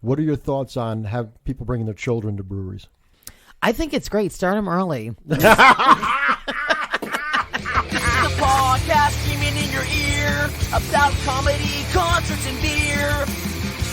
What are your thoughts on have people bringing their children to breweries? I think it's great. Start them early. This is the podcast streaming in your ear about comedy, concerts, and beer.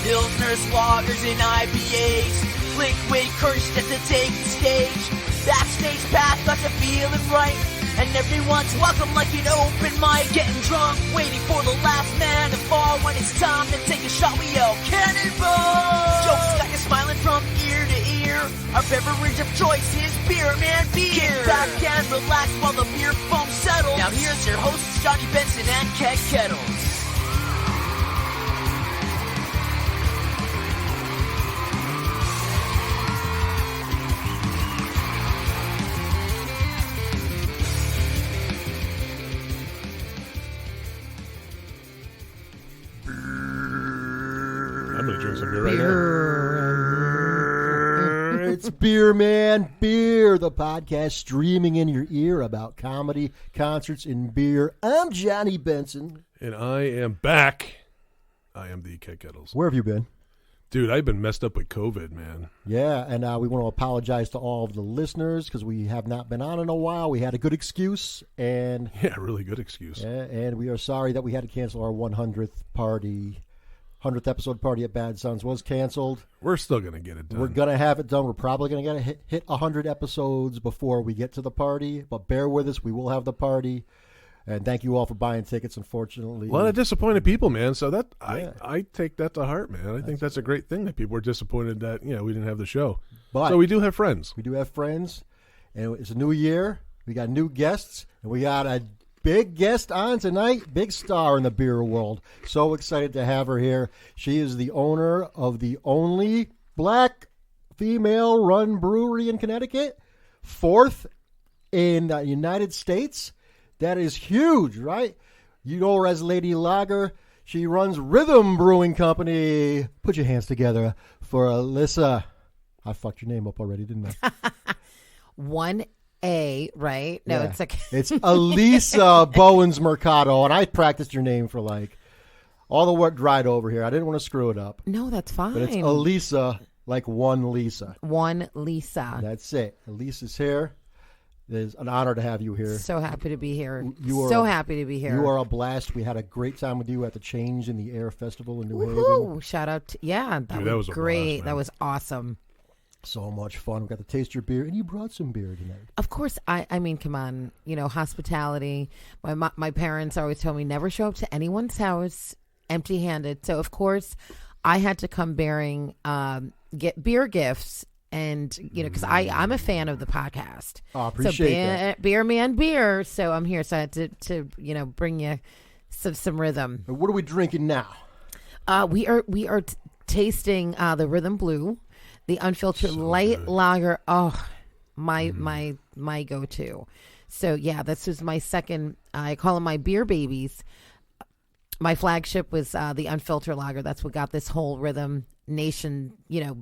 Pilsners, lagers, and IPAs. Liquid courage to take the stage. Backstage pass got you feeling right. And everyone's welcome like an open mic. Getting drunk, waiting for the last man to fall. When it's time to take a shot, we yell cannonball. Jokes got you smiling from ear to ear. Our beverage of choice is beer, man, beer. Get back and relax while the beer foam settles. Now here's your hosts, Johnny Benson and Keg Kettles. I'm going to drink some beer right now. It's Beer Man Beer, the podcast streaming in your ear about comedy, concerts, and beer. I'm Johnny Benson. And I am back. I am the Keg Kettles. Where have you been? Dude, I've been messed up with COVID, man. Yeah, and we want to apologize to all of the listeners because we have not been on in a while. We had a good excuse, and Yeah, really good excuse. and we are sorry that we had to cancel our 100th episode party at Bad Sons was canceled. We're still going to get it done. We're going to have it done. We're probably going to hit 100 episodes before we get to the party, but bear with us. We will have the party. And thank you all for buying tickets, unfortunately. A lot of disappointed people, man. So that I take that to heart, man. I think that's a great thing that people were disappointed that we didn't have the show. But so we do have friends. We do have friends, and it's a new year. We got new guests, and we got a big guest on tonight, big star in the beer world. So excited to have her here. She is the owner of the only black female-run brewery in Connecticut, 4th in the United States. That is huge, right? You know her as Lady Lager. She runs Rhythm Brewing Company. Put your hands together for Alisa. I fucked your name up already, didn't I? 1A, right? No, Yeah. it's like It's Alisa Bowens-Mercado, and I practiced your name for all the work dried over here. I didn't want to screw it up. no, that's fine. But it's Alisa, like one Lisa. One Lisa. That's it. Elisa's here. It is an honor to have you here. So happy to be here. You are so happy to be here. You are a blast. We had a great time with you at the Change in the Air Festival in New Haven. Woohoo! Shout out to, that Dude, that was a great. blast, man. That was awesome. So much fun. We got to taste your beer, and you brought some beer tonight. Of course, I mean, come on, hospitality. My parents always told me never show up to anyone's house empty-handed. So of course, I had to come bearing get beer gifts, and because I'm a fan of the podcast. Oh, appreciate that. Beer Man Beer. So I'm here. So I had to bring you some rhythm. What are we drinking now? We are tasting the Rhythm Blue. The unfiltered light lager. Oh, my go-to. So yeah, this is my second. I call them my beer babies. My flagship was the unfiltered lager. That's what got this whole Rhythm Nation,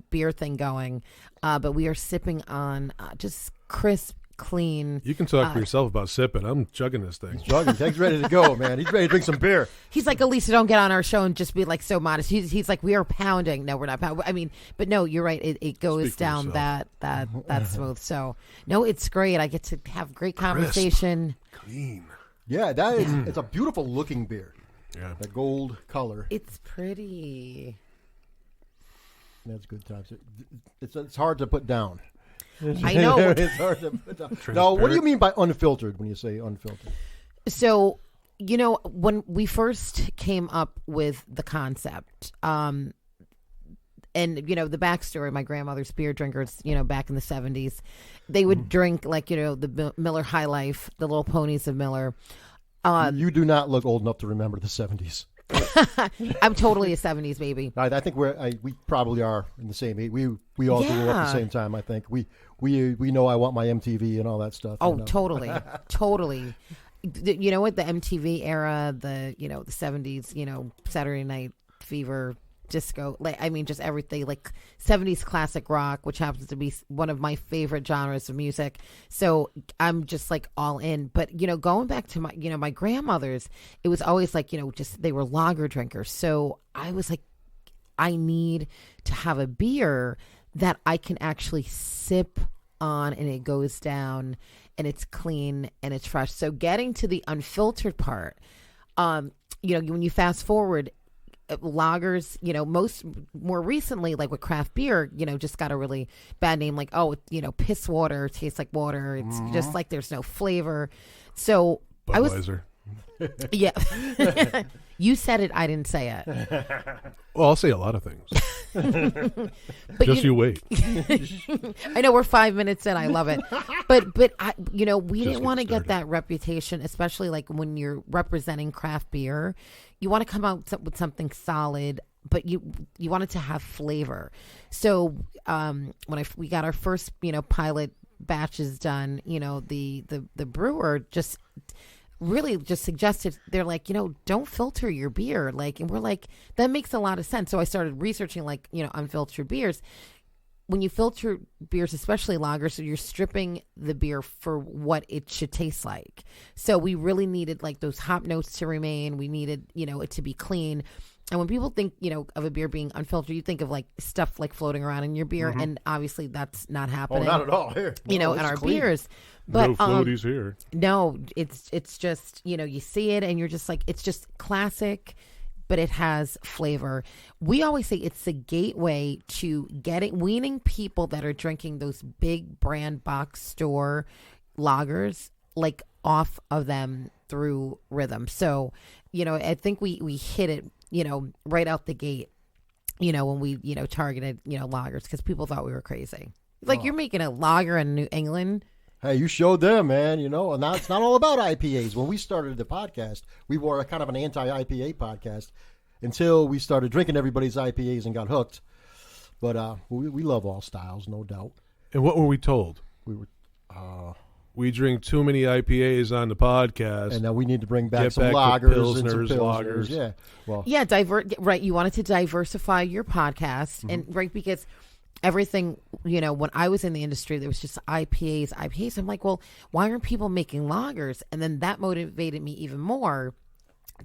beer thing going. But we are sipping on just crisp, clean. You can talk for yourself about sipping. I'm chugging this thing. Chugging. Teg's ready to go, man. He's ready to drink some beer. He's like, Alisa, don't get on our show and just be like so modest. He's like, we are pounding. No, we're not pounding. I mean, but no, you're right. It goes Speak for down yourself. that smooth. So no, it's great. I get to have great conversation. Clean. Yeah, that is. It's a beautiful looking beer. Yeah. The gold color. It's pretty. That's good times. It's hard to put down. I know. It's hard to put down. No, what do you mean by unfiltered when you say unfiltered? So, when we first came up with the concept, and the backstory, my grandmother's beer drinkers, back in the 70s, they would drink the Miller High Life, the Little Ponies of Miller. You do not look old enough to remember the 70s. I'm totally a 70s baby. I think we probably are in the same age. We all grew up at the same time. I think we know I Want My MTV and all that stuff. Oh, totally, totally. You know what? The MTV era, the 70s, Saturday Night Fever, disco, just everything, 70s classic rock, which happens to be one of my favorite genres of music. So I'm just all in. But going back to my my grandmothers, it was always just they were lager drinkers. So I was I need to have a beer that I can actually sip on and it goes down and it's clean and it's fresh. So getting to the unfiltered part, when you fast forward, lagers, more recently, like with craft beer, just got a really bad name, like, piss water, tastes like water. It's just like there's no flavor. So Budweiser. Yeah. You said it, I didn't say it. Well, I'll say a lot of things. But you wait. I know we're 5 minutes in. I love it. But we didn't want to get that reputation, especially like when you're representing craft beer. You want to come out with something solid, but you want it to have flavor. So when we got our first, pilot batches done, the brewer just really just suggested, they're like, don't filter your beer. Like, and we're like, that makes a lot of sense. So I started researching unfiltered beers. When you filter beers, especially lagers, so you're stripping the beer for what it should taste like. So we really needed like those hop notes to remain. We needed, it to be clean. And when people think, of a beer being unfiltered, you think of like stuff like floating around in your beer. And obviously that's not happening. Oh, not at all here. In our clean beers. But, no floaties here. No, it's just, you see it and you're just like, it's just classic, but it has flavor. We always say it's the gateway to weaning people that are drinking those big brand box store lagers, like off of them through Rhythm. So, I think we hit it, right out the gate, when we, targeted, lagers, because people thought we were crazy. Like, you're making a lager in New England. Hey, you showed them, man, and now it's not all about IPAs. When we started the podcast, we were kind of an anti-IPA podcast until we started drinking everybody's IPAs and got hooked. But we love all styles, no doubt. And what were we told? We drink too many IPAs on the podcast. And now we need to bring back some to lagers and some pilsners, pilsners. lagers. Yeah. Well, yeah, right. You wanted to diversify your podcast, and right, because everything, when I was in the industry, there was just IPAs. I'm like, well, why aren't people making lagers? And then that motivated me even more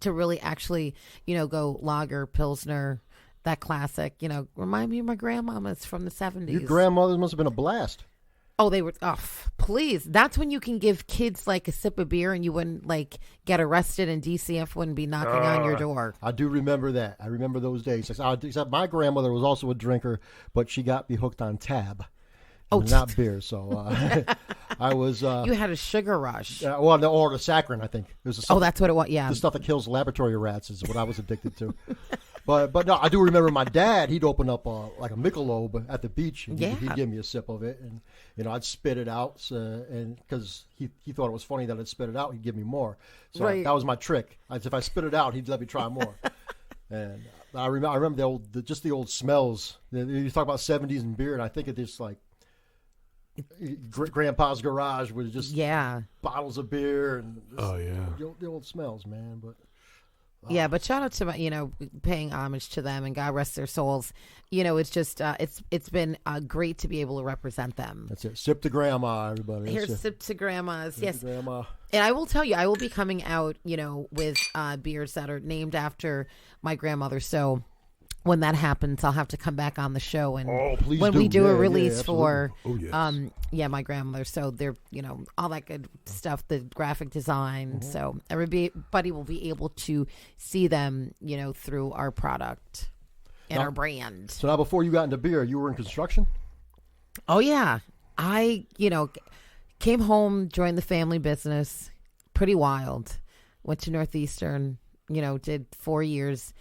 to really actually, go lager, pilsner, that classic, remind me of my grandmama's from the 70s. Your grandmother must have been a blast. Oh, they were, please. That's when you can give kids like a sip of beer and you wouldn't like get arrested and DCF wouldn't be knocking on your door. I do remember that. I remember those days. Except my grandmother was also a drinker, but she got me hooked on Tab. Not beer. So I was. You had a sugar rush. Or the saccharin, I think. It was that's what it was. Yeah. The stuff that kills laboratory rats is what I was addicted to. But no, I do remember my dad. He'd open up like a Michelob at the beach, and he'd give me a sip of it, and I'd spit it out, and because he thought it was funny that I'd spit it out, he'd give me more. So that was my trick. If I spit it out, he'd let me try more. And I remember the old smells. You talk about 70s and beer, and I think of this like Grandpa's garage with just bottles of beer and the old smells, man. But. Yeah, but shout out to paying homage to them, and God rest their souls. It's just it's been great to be able to represent them. That's it. Sip to grandma, everybody. Here's sip to grandmas. Yes, to grandma. And I will tell you, I will be coming out, with beers that are named after my grandmother. So when that happens, I'll have to come back on the show and we do a release for my grandmother. So they're all that good stuff, the graphic design. So everybody will be able to see them through our product and our brand. So now, before you got into beer, you were in construction? Oh yeah, I came home, joined the family business. Pretty wild. Went to Northeastern. Did 4 years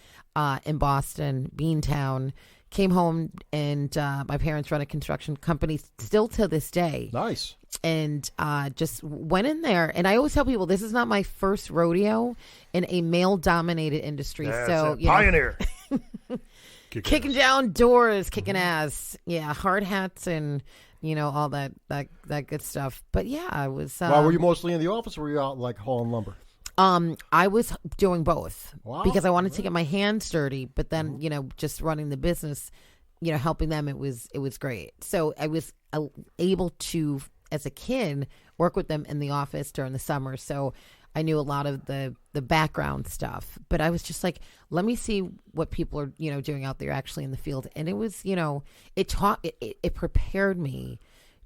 in Boston, Beantown. Came home, and my parents run a construction company still to this day. Nice. And just went in there. And I always tell people, this is not my first rodeo in a male-dominated industry. So pioneer. Kicking down doors, kicking ass. Yeah, hard hats and all that good stuff. But yeah, I was. Were you mostly in the office, or were you out like hauling lumber? I was doing both because I wanted to get my hands dirty, but then, just running the business, helping them, it was great. So I was able to, as a kid, work with them in the office during the summer. So I knew a lot of the background stuff, but I was just like, let me see what people are, doing out there actually in the field. And it was, it prepared me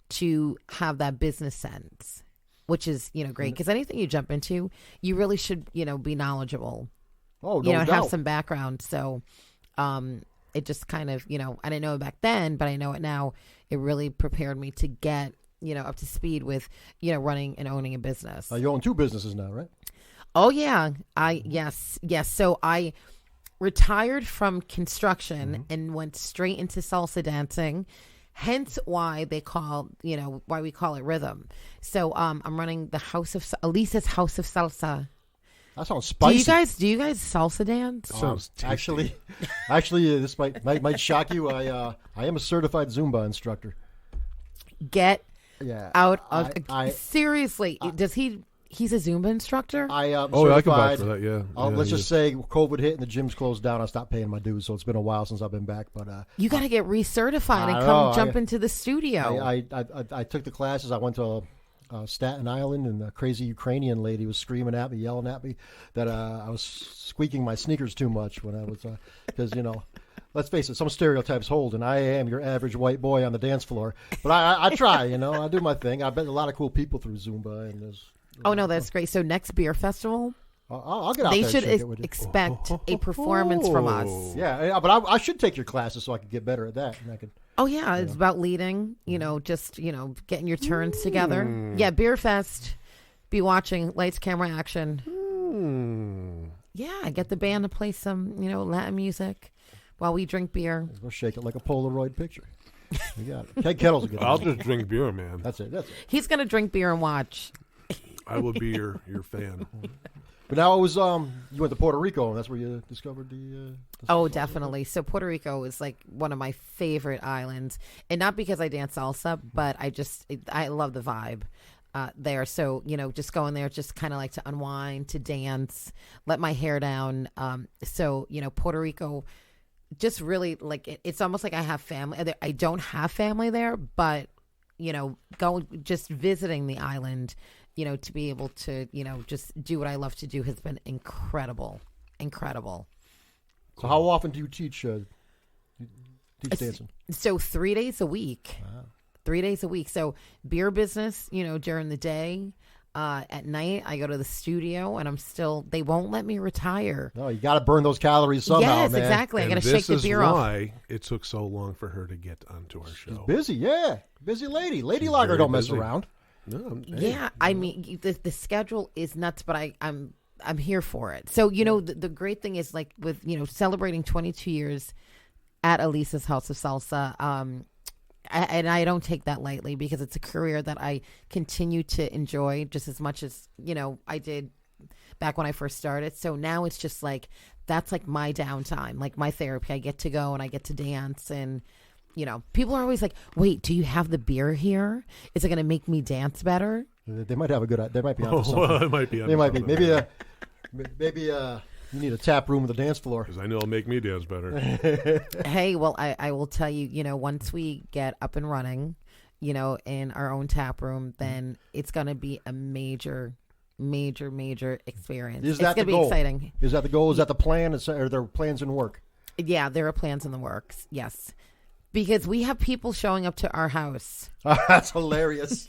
to have that business sense, which is, great. Because anything you jump into, you really should, be knowledgeable. Oh, no doubt. Have some background. So, it just kind of, I didn't know it back then, but I know it now. It really prepared me to get, up to speed with, running and owning a business. You own 2 businesses now, right? Oh, yeah. Yes. So I retired from construction and went straight into salsa dancing. Hence why they call, why we call it Rhythm. So I'm running the Alisa's House of Salsa. That sounds spicy. Do you guys salsa dance? Sounds tasty. Actually, this might shock you. I am a certified Zumba instructor. Get out of I seriously. Does he? He's a Zumba instructor. I am I can certified. vouch for that. Yeah. Let's just say COVID hit and the gym's closed down. I stopped paying my dues, so it's been a while since I've been back. But you got to get recertified and come jump into the studio. I took the classes. I went to Staten Island, and a crazy Ukrainian lady was screaming at me, yelling at me that I was squeaking my sneakers too much when I was because let's face it, some stereotypes hold, and I am your average white boy on the dance floor. But I try, I do my thing. I met a lot of cool people through Zumba, and there's. Oh no, that's great. So next beer festival, I'll get out they there. Should and shake it with you. expect a performance from us. Yeah, but I should take your classes so I can get better at that, and I could. Oh yeah, it's about leading. Just getting your turns together. Yeah, Beer Fest. Be watching lights, camera, action. Yeah, I get the band to play some Latin music while we drink beer. We'll shake it like a Polaroid picture. You got it. Keg Kettle's a good. I'll just drink beer, man. That's it. He's gonna drink beer and watch. I will be your fan. But now it was you went to Puerto Rico, and that's where you discovered the oh, definitely. So Puerto Rico is like one of my favorite islands, and not because I dance salsa, but I love the vibe there. So just going there, just kind of like to unwind, to dance, let my hair down. So Puerto Rico, just really like it's almost like I have family. I don't have family there, but going just visiting the island. To be able to, just do what I love to do has been incredible. So how often do you teach dancing? So 3 days a week. Wow. 3 days a week. So beer business, during the day. At night, I go to the studio, and they won't let me retire. No, you got to burn those calories somehow, yes, man. exactly. I got to shake the beer off. off. This is why it took so long for her to get onto our show. She's busy, yeah. Busy lady. Lady She's Lager very don't mess busy. around. No, Yeah, I mean the schedule is nuts, but I'm here for it. So the great thing is like with celebrating 22 years at Alisa's House of Salsa, and I don't take that lightly because it's a career that I continue to enjoy just as much as I did back when I first started. So now it's just like that's like my downtime, like my therapy. I get to go and I get to dance and. People are always like, "Wait, do you have the beer here? Is it going to make me dance better?" They might have a good. They might be on something. Well, it might be. They might be. Maybe you need a tap room with a dance floor. Because I know it'll make me dance better. Hey, well, I will tell you, once we get up and running, in our own tap room, then it's going to be a major experience. Is that it's going to the be goal? exciting. Is that the goal? Is that the plan? Are there plans in work? Yeah, there are plans in the works. Yes. Because we have people showing up to our house. That's hilarious.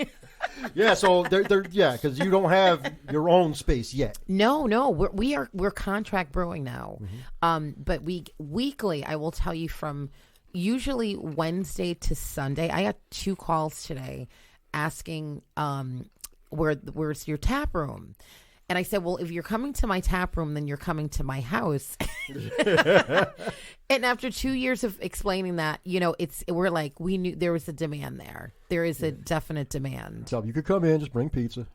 Yeah, so because you don't have your own space yet. No, we're contract brewing now. But weekly, I will tell you from usually Wednesday to Sunday. I got 2 calls today asking where's your tap room. And I said, well, if you're coming to my tap room, then you're coming to my house. And after 2 years of explaining that, we knew there was a demand there. There is a definite demand. So you could come in, just bring pizza.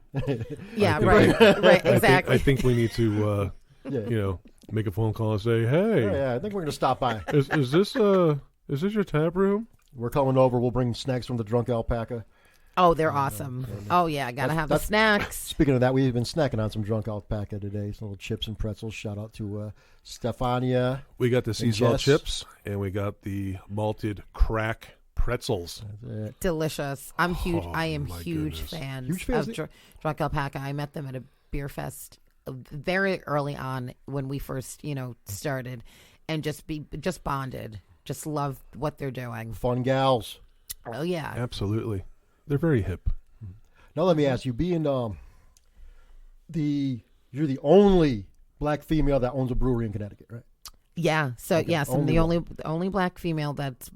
Yeah, right, exactly. I think we need to, make a phone call and say, hey. Yeah, I think we're going to stop by. Is this your tap room? We're coming over. We'll bring snacks from the Drunk Alpaca. Oh, they're awesome. Oh, yeah, I got to have the snacks. Speaking of that, we've been snacking on some Drunk Alpaca today. Some little chips and pretzels. Shout out to Stefania. We got the sea salt Jess. chips, and we got the malted crack pretzels. Delicious. I'm huge. Oh, I am my huge goodness. fan Huge fans? of Drunk Alpaca. I met them at Beer Fest very early on when we first, started, and just bonded. Just love what they're doing. Fun gals. Oh yeah, Absolutely. They're very hip. Now let me ask you, being you're the only black female that owns a brewery in Connecticut, right? yeah. So Okay, yes, I'm only the only black female that's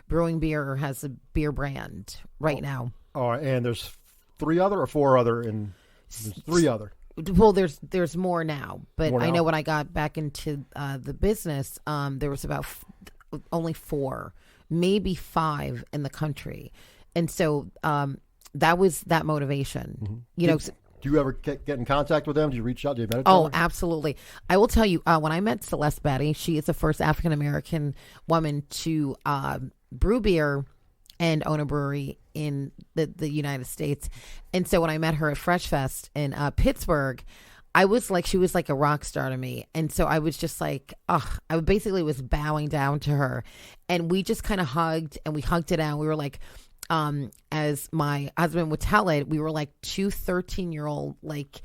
brewing beer or has a beer brand right now. All right, and there's 3 other or 4 other, and there's 3 other. Well, there's more now, but More I now? know when I got back into the business, there was about only 4, maybe 5 in the country, and so that was that motivation. Do you ever get in contact with them? Do you reach out? Do you meditate? Oh, absolutely. I will tell you, when I met Celeste Betty, she is the first African American woman to brew beer and own a brewery in the United States. And so when I met her at Fresh Fest in Pittsburgh, she was like a rock star to me. And so I was just like, I basically was bowing down to her. And we just kind of hugged, and we hugged it out. We were like, as my husband would tell it, we were like 2 13-year-old like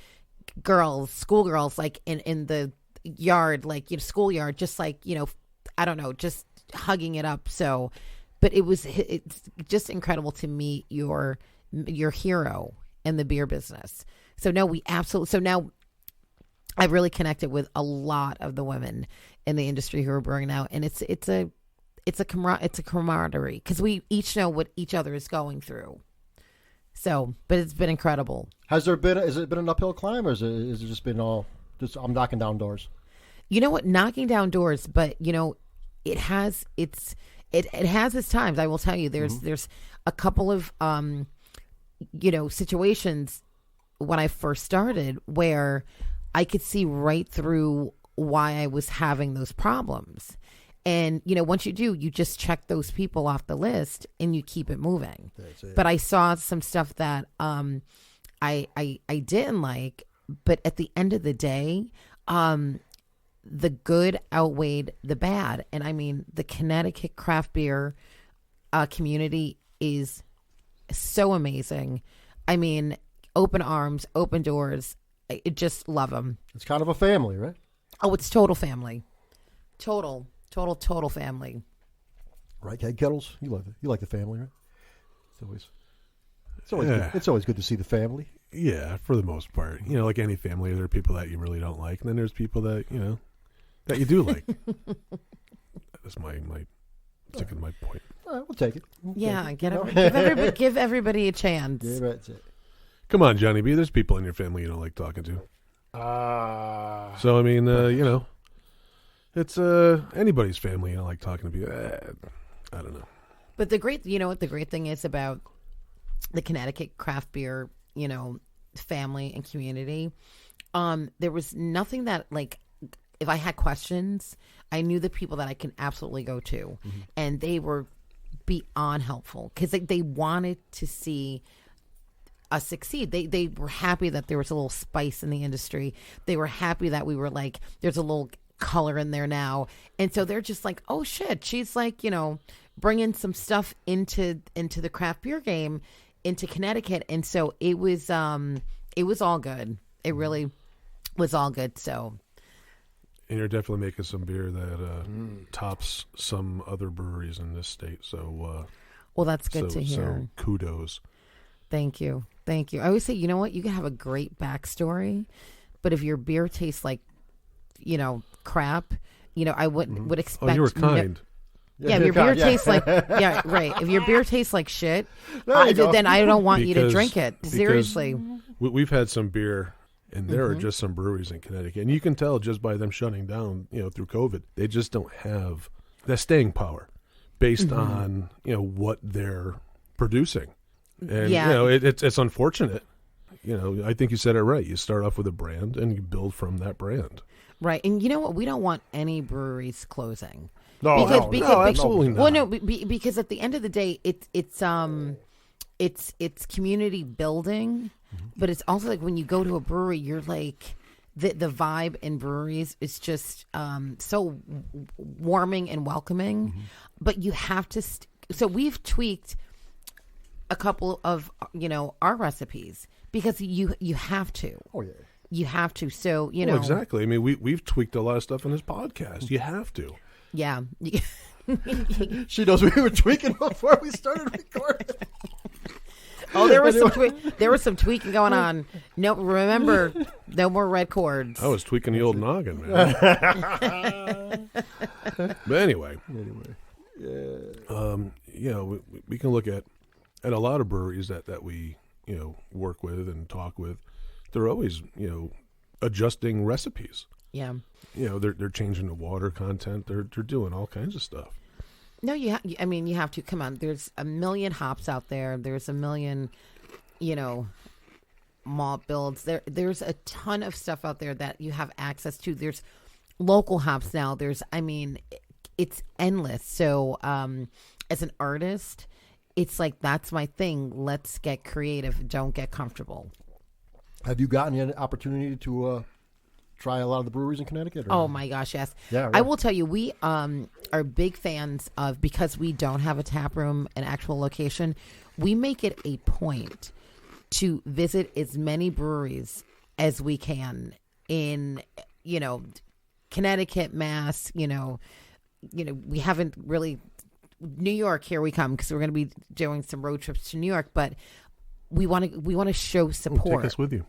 girls, schoolgirls, like in the yard, like schoolyard, just like I don't know, just hugging it up. So, but it's just incredible to meet your hero in the beer business. So no, so now I've really connected with a lot of the women in the industry who are brewing now, and it's a camaraderie because we each know what each other is going through. So, but it's been incredible. Has it been an uphill climb, or is it just been I'm knocking down doors? You know what? Knocking down doors, but it has its times. I will tell you, there's a couple of situations when I first started where I could see right through why I was having those problems. And, once you do, you just check those people off the list and you keep it moving. That's it. But I saw some stuff that I didn't like. But at the end of the day, the good outweighed the bad. And I mean, the Connecticut craft beer community is so amazing. I mean, open arms, open doors. I just love them. It's kind of a family, right? Oh, it's total family. Total family. Right, Head Kettles? You like the family, right? It's always Yeah. good. It's always good to see the family. Yeah, for the most part. Like any family, there are people that you really don't like, and then there's people that that you do like. That's my sticking to my point. All right, we'll take it. Yeah, give everybody a chance. Yeah, that's it. Come on, Johnny B. There's people in your family you don't like talking to. So I mean, it's anybody's family you don't like talking to. I don't know. But the great thing is about the Connecticut craft beer, family and community. There was nothing that, like, if I had questions, I knew the people that I can absolutely go to, and they were beyond helpful because they wanted to see us succeed. They were happy that there was a little spice in the industry. They were happy that we were like, there's a little color in there now, and so they're just like, oh shit, she's like, bringing some stuff into the craft beer game, into Connecticut, and so it was all good. It really was all good. So, and you're definitely making some beer that tops some other breweries in this state. So, well, that's good to hear. So kudos. Thank you. I always say, you know what, you can have a great backstory, but if your beer tastes like, crap, I would expect. Oh, you were kind. Yeah, if your beer tastes like right. If your beer tastes like shit, then I don't want you to drink it. Seriously. We've had some beer, and there are just some breweries in Connecticut, and you can tell just by them shutting down, through COVID, they just don't have that staying power based on what they're producing, and it's unfortunate. I think you said it right. You start off with a brand, and you build from that brand. Right, and you know what? We don't want any breweries closing. No, absolutely not. Well, no, because at the end of the day, it's community building, but it's also like when you go to a brewery, you're like the vibe in breweries is just so warming and welcoming. But you have to. So we've tweaked a couple of our recipes because you have to. Oh yeah. You have to. So you know exactly. I mean, we've tweaked a lot of stuff in this podcast. You have to. Yeah. She knows we were tweaking before we started recording. Oh, there was some tweaking going on. No, remember, no more red cords. I was tweaking the old noggin, man. But anyway, we can look at a lot of breweries that we work with and talk with. They're always adjusting recipes. Yeah. They're changing the water content. They're doing all kinds of stuff. No, you have to. Come on. There's a million hops out there. There's a million, malt builds. There's a ton of stuff out there that you have access to. There's local hops now. It's endless. So, as an artist, it's like, that's my thing. Let's get creative. Don't get comfortable. Have you gotten an opportunity to try a lot of the breweries in Connecticut? Or? Oh my gosh, yes. Yeah, right. I will tell you, we are big fans of, because we don't have a tap room, an actual location, we make it a point to visit as many breweries as we can in, Connecticut, Mass, we haven't really, New York, here we come, because we're going to be doing some road trips to New York, but we want to show support. Take us with you.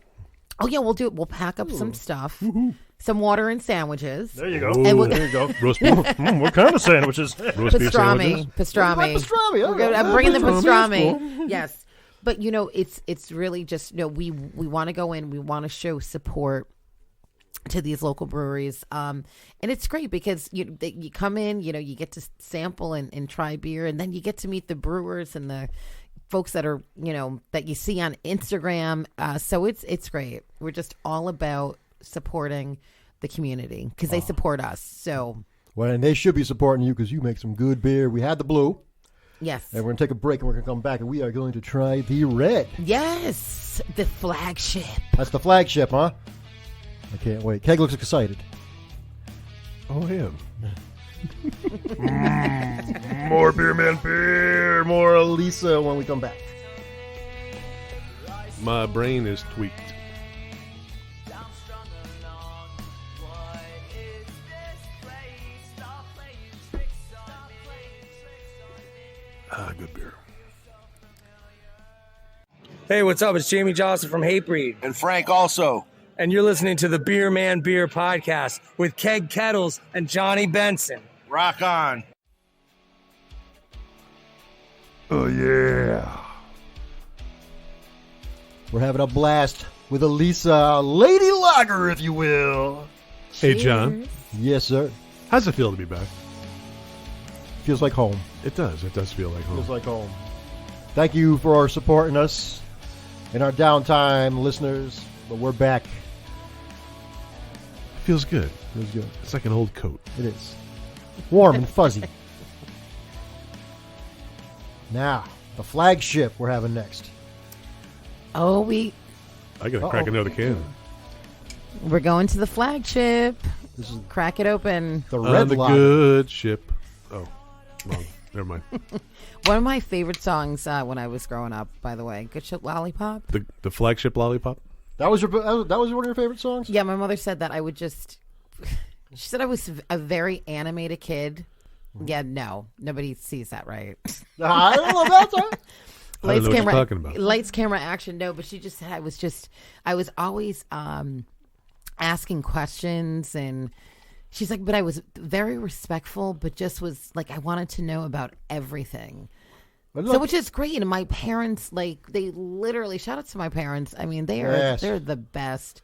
Oh yeah, we'll do it. We'll pack up some stuff, some water and sandwiches. There you go. And There you go. Roast beef. What kind of sandwiches? Roast beef sandwiches. Pastrami. Pastrami. I'm bringing the pastrami. Yes, but it's really just we want to go in. We want to show support to these local breweries, and it's great because you come in, you get to sample and try beer, and then you get to meet the brewers and the folks that are, that you see on Instagram. So it's great. We're just all about supporting the community because they support us. So, well, and they should be supporting you because you make some good beer. We had the blue. Yes. And we're going to take a break and we're going to come back and we are going to try the red. Yes. The flagship. That's the flagship, huh? I can't wait. Keg looks excited. Oh, I am. More Beer Man Beer. More Alisa when we come back. My brain is tweaked. Good beer. Hey, what's up? It's Jamie Johnson from Hatebreed. And Frank also. And you're listening to the Beer Man Beer podcast with Keg Kettles and Johnny Benson. Rock on. Oh, yeah. We're having a blast with Alisa, Lady Lager, if you will. Hey, John. Yes, sir. How's it feel to be back? Feels like home. It does. It does feel like home. Feels like home. Thank you for supporting us in our downtime, listeners. But we're back. Feels good. Feels good. It's like an old coat. It is. Warm and fuzzy. Now, the flagship we're having next. Oh, I gotta crack another can. we're going to the flagship. This is Crack it open. the On red the lager. good ship. Oh, wrong. Never mind. One of my favorite songs when I was growing up, by the way. Good Shit Lollipop. The flagship lollipop. That was one of your favorite songs? Yeah, my mother said that I would just... She said I was a very animated kid. Yeah, no. Nobody sees that, right? I don't know about that. I don't know what you're talking about. Lights, camera, action. No, but she just said I was always asking questions, and she's like, but I was very respectful, but just was like, I wanted to know about everything. So, which is great. And my parents, like, they literally, shout out to my parents. I mean, they're the best.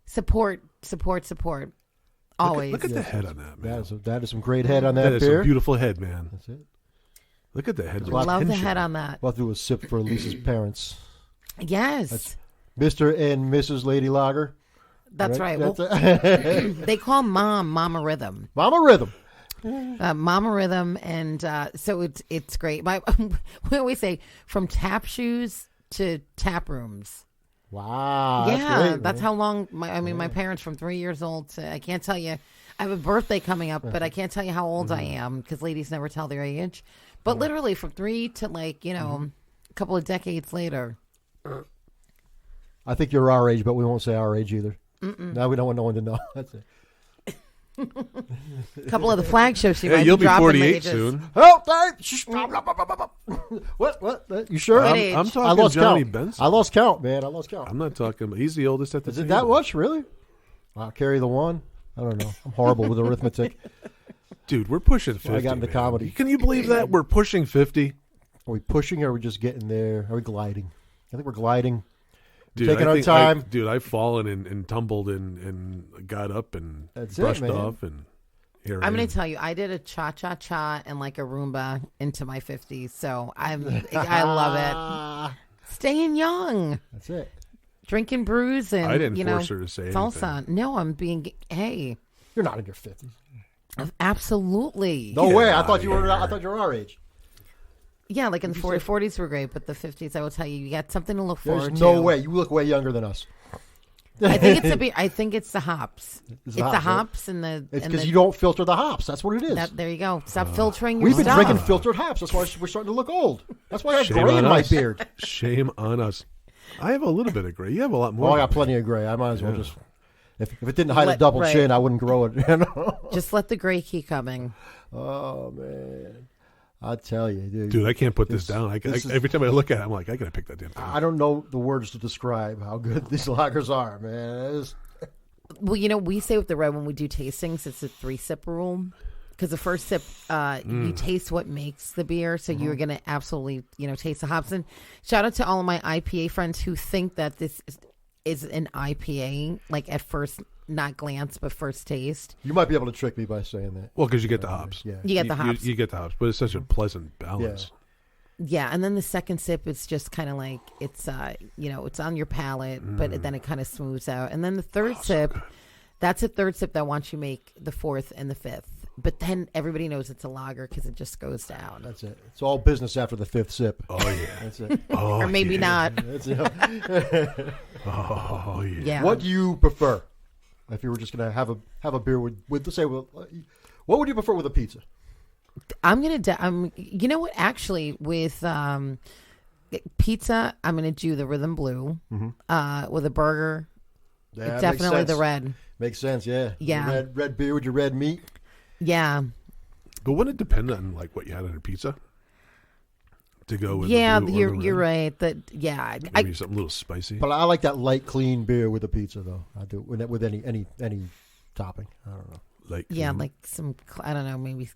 Support. Always. Look at the head on that, man. That is some great head on that That is beer. a beautiful head, man. That's it. Look at the head. Love the head on that. We'll have to do a sip for Lisa's parents. Yes. Mr. and Mrs. Lady Lager. That's right. That's Well, it. they call Mama Rhythm. Mama Rhythm. Mama Rhythm, and so it's great. We always say from tap shoes to tap rooms. Wow. Yeah, that's how long. My parents from 3 years old to, I can't tell you. I have a birthday coming up, but I can't tell you how old I am because ladies never tell their age. But literally from 3 to a couple of decades later. I think you're our age, but we won't say our age either. Now we don't want no one to know. That's it. A couple of the flagships you might you'll be be dropping 48 ages. soon. Oh, what? You sure? What I'm, age? I'm I talking lost Johnny count. Benson. I lost count, man. I lost count. I'm not talking. He's the oldest at the Is it table. that much, really? I'll carry the one. I don't know. I'm horrible with arithmetic. Dude, we're pushing 50. I got into man. comedy. Can you believe that? We're pushing 50. Are we pushing or are we just getting there? Are we gliding? I think we're gliding. Dude, Taking I our think time. I've fallen and tumbled and got up and That's it, brushed man. off. And here I I'm am. going to tell you, I did a cha-cha-cha and like a Roomba into my 50s, so I love it. Staying young, That's it. drinking brews, and I didn't you know, force her to say salsa. anything. No, I'm being. Hey, You're not in your 50s. absolutely. No Get way. I outta thought you were. here. I thought you were our age. Yeah, like in the 40s were great, but the 50s, I will tell you, you got something to look There's forward no to. way. You look way younger than us. I think it's I think it's the hops. It's It's the the hops, right? hops and the. It's and because the- you don't filter the hops. That's what it is. There you go. Stop filtering your We've been stuff. drinking filtered hops. That's why we're starting to look old. That's why I have Shame gray on in my us. beard. Shame on us. I have a little bit of gray. You have a lot more. Oh, I got plenty of gray. I might as well just. If it didn't hide a double right. chin, I wouldn't grow it. You know? Just let the gray keep coming. Oh man, I tell you, dude. Dude, I can't put this down. this is- Every time I look at it, I'm like, I got to pick that damn thing. I don't know the words to describe how good these lagers are, man. It's- Well, you know, we say with the red when we do tastings, it's a 3-sip rule. Because the first sip, you taste what makes the beer, so you're going to absolutely, taste the hops. And shout out to all of my IPA friends who think that this is an IPA, like at first, not glance, but first taste. You might be able to trick me by saying that. Well, because you get the hops. Yeah. You get the hops. You get the hops, but it's such a pleasant balance. Yeah, and then the second sip is just kind of like it's it's on your palate, but then it kind of smooths out. And then the third sip, that's a third sip that once you make the fourth and the fifth. But then everybody knows it's a lager because it just goes down. That's it. It's all business after the fifth sip. Oh, yeah. That's it. Oh, Or maybe not. That's it. Oh, yeah. Yeah. What do you prefer? If you were just gonna have a beer with let's say, what would you prefer with a pizza? I'm gonna. You know what? Actually, with pizza, I'm gonna do the Rhythm Blue. With a burger, Yeah, it's makes definitely sense. the red. Makes sense. Yeah. Yeah. Red beer with your red meat. Yeah. But wouldn't it depend on like what you had on your pizza to go with? Yeah, the blue or the you're red? right. That Maybe something a little spicy. But I like that light, clean beer with a pizza, though. I do with any topping. I don't know. Like like some. I don't know. Maybe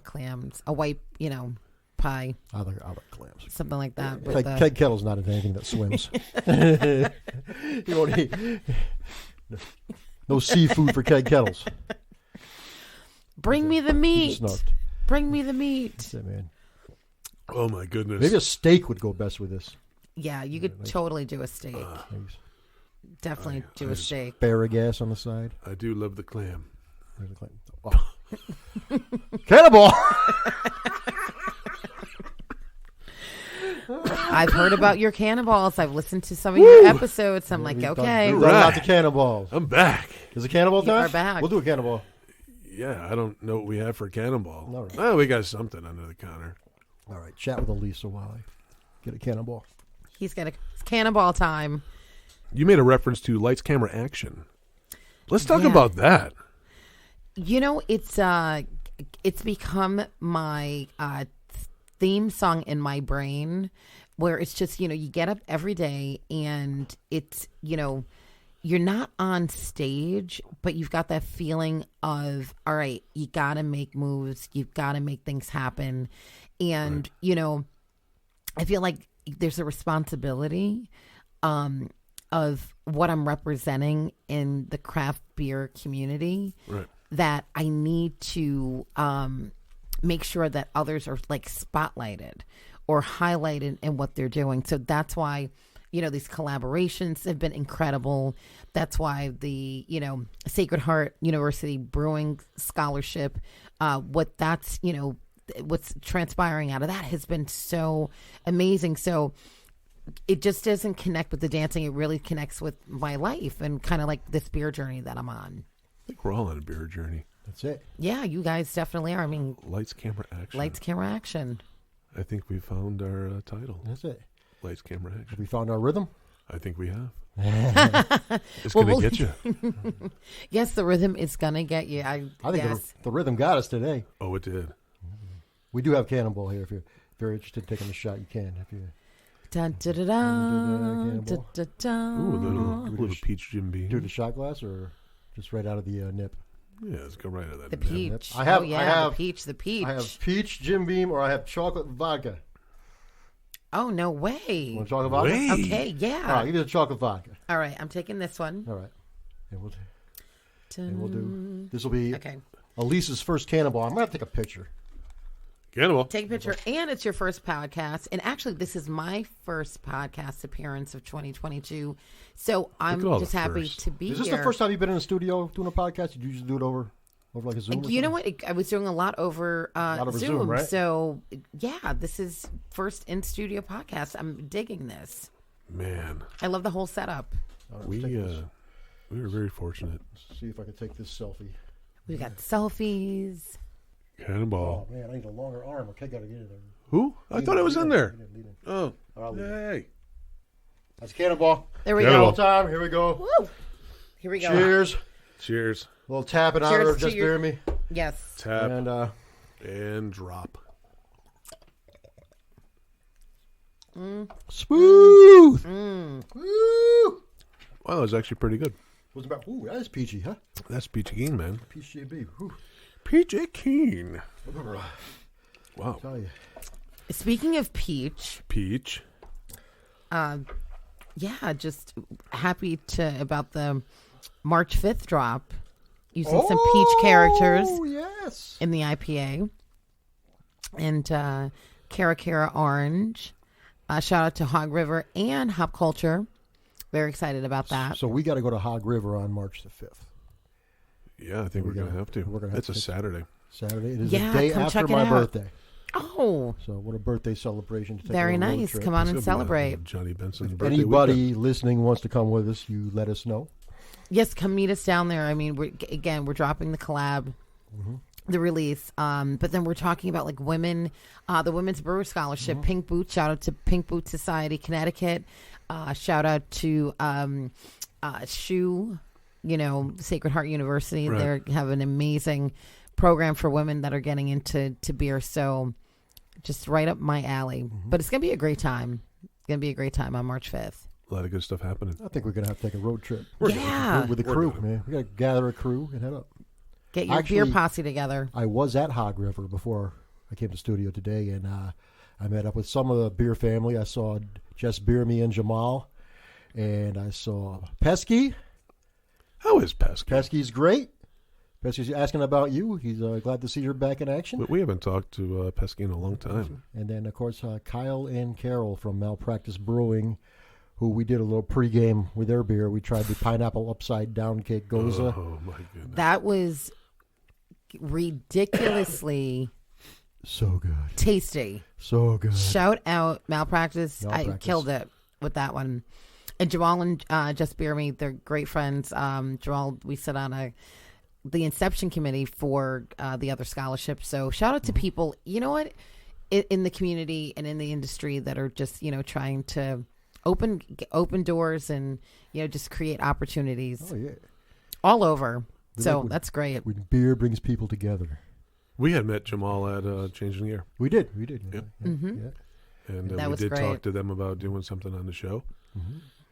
clams, a white pie, I like clams. something like that. Keg Kettle's not into anything that swims. You won't eat. No seafood for Keg Kettles. Bring me the meat. Snarked. Bring me the meat. That's it, man. Oh my goodness! Maybe a steak would go best with this. Yeah, you could totally do a steak. Maybe Definitely do a steak. asparagus on the side. I do love the clam. There's a clam. Oh. Cannonball. I've heard about your cannonballs. I've listened to some of your episodes. I'm like, okay. We've done lots of cannonballs. I'm back. Is it cannonball You time? are back. We'll do a cannonball. Yeah, I don't know what we have for cannonball. All right. Oh, we got something under the counter. All right, chat with Alisa while I get a cannonball. He's got it's cannonball time. You made a reference to lights, camera, action. Let's talk Yeah. about that. It's become my theme song in my brain, where it's just you get up every day and it's you're not on stage, but you've got that feeling of, all right, you got to make moves, you've got to make things happen, and I feel like there's a responsibility of what I'm representing in the craft beer community, Right. that I need to make sure that others are like spotlighted or highlighted in what they're doing. So that's why, these collaborations have been incredible. That's why the, Sacred Heart University Brewing Scholarship, what's transpiring out of that has been so amazing. So it just doesn't connect with the dancing. It really connects with my life and kind of like this beer journey that I'm on. I think we're all on a beer journey. That's it. Yeah, you guys definitely are. I mean, Lights, camera, action. lights, camera, action. I think we found our title. That's it. Lights, camera, action. We found our rhythm. I think we have. It's going to get you. Yes, the rhythm is going to get you. I think yes. the rhythm got us today. Oh, it did. We do have Cannonball here. If you're very interested in taking a shot, you can. If you Dun, da, da, da, da, da, da. Ooh, a little peach Jim Beam. do the shot glass or just right out of the nip. Yeah, let's go right out of that. The nip. peach. I have- Oh, yeah, I have- the peach. The peach. I have peach Jim Beam or I have chocolate vodka. Oh, no way. Want chocolate vodka? Way. Okay, yeah. All right, give me the chocolate vodka. All right, I'm taking this one. All right, and we'll Dun. do. This will be Okay. Elisa's first Cannonball. I'm gonna have to take a picture. Cannibal. Take a picture. And it's your first podcast. And actually, this is my first podcast appearance of 2022. So I'm at all just the happy firsts. to be Is this here. the first time you've been in the studio doing a podcast? Did you just do it over like a Zoom? or You know something? what? I was doing a lot over, over Zoom. Zoom, right? So, yeah, this is first in-studio podcast. I'm digging this. Man, I love the whole setup. All right, we let's take this. were very fortunate. Let's see if I can take this selfie. We got selfies. Cannonball. Oh man, I need a longer arm. Okay, gotta get it there. Who? I thought it was in there. Lean in. Oh, I'll leave it. hey. That's Cannonball. There we Cannonball. go. Time. Here we go. Woo! Here we go. Cheers. Cheers. A little tap in honor Cheers of Just to your- Beer Me. Yes. Tap And drop. smooth. Woo. Wow, that was actually pretty good. Wasn't bad. Ooh, that is peachy, huh? That's Peachy Keen, man. Peach JB. Whew. Peachy Keen. Wow. Tell you. Speaking of peach, Peach. yeah, just happy about the March 5th drop. Using some peach characters Oh, yes. in the IPA. And Cara Cara Orange. Shout out to Hog River and Hop Culture. Very excited about that. So we got to go to Hog River on March the 5th. Yeah, I think we're going to have to. we're gonna have It's a to- Saturday. Saturday. It is Yeah, the day come after check it my out. birthday. Oh, So what a birthday celebration to take very a road nice. trip. Come on It's and gonna be celebrate. Johnny Benson's birthday Anybody weekend. listening wants to come with us, you let us know. Yes, come meet us down there. I mean, we're dropping the collab, the release, but then we're talking about like women, the Women's Brewer Scholarship, Pink Boot. Shout out to Pink Boot Society, Connecticut. Shout out to SHU, Sacred Heart University. Right. They have an amazing program for women that are getting into beer. So just right up my alley. But it's gonna be a great time. It's gonna be a great time on March 5th. A lot of good stuff happening. I think we're going to have to take a road trip. Yeah. With the We're crew, gonna. man. We got to gather a crew and head up. Get your beer Actually, posse together. I was at Hog River before I came to studio today, and I met up with some of the beer family. I saw Just Beer Me and Jamal, and I saw Pesky. How is Pesky? Pesky's great. Pesky's asking about you. He's glad to see you're back in action. We haven't talked to Pesky in a long time. And then, of course, Kyle and Carol from Malpractice Brewing, who we did a little pregame with their beer. We tried the pineapple upside down cake goza. Oh, my goodness. That was ridiculously So good. tasty. So good. Shout out Malpractice. I Malpractice. killed it with that one. And Jamal and Just Beer Me, they're great friends. Jamal, we sit on the Inception Committee for the other scholarships. So shout out to people, you know what, in the community and in the industry that are just, trying to open doors and, just create opportunities Oh, yeah. all over. So When- that's great. When beer brings people together. We had met Jamal at Changing the Year. We did. Yeah. Yep. Yeah. And That we was did great. talk to them about doing something on the show.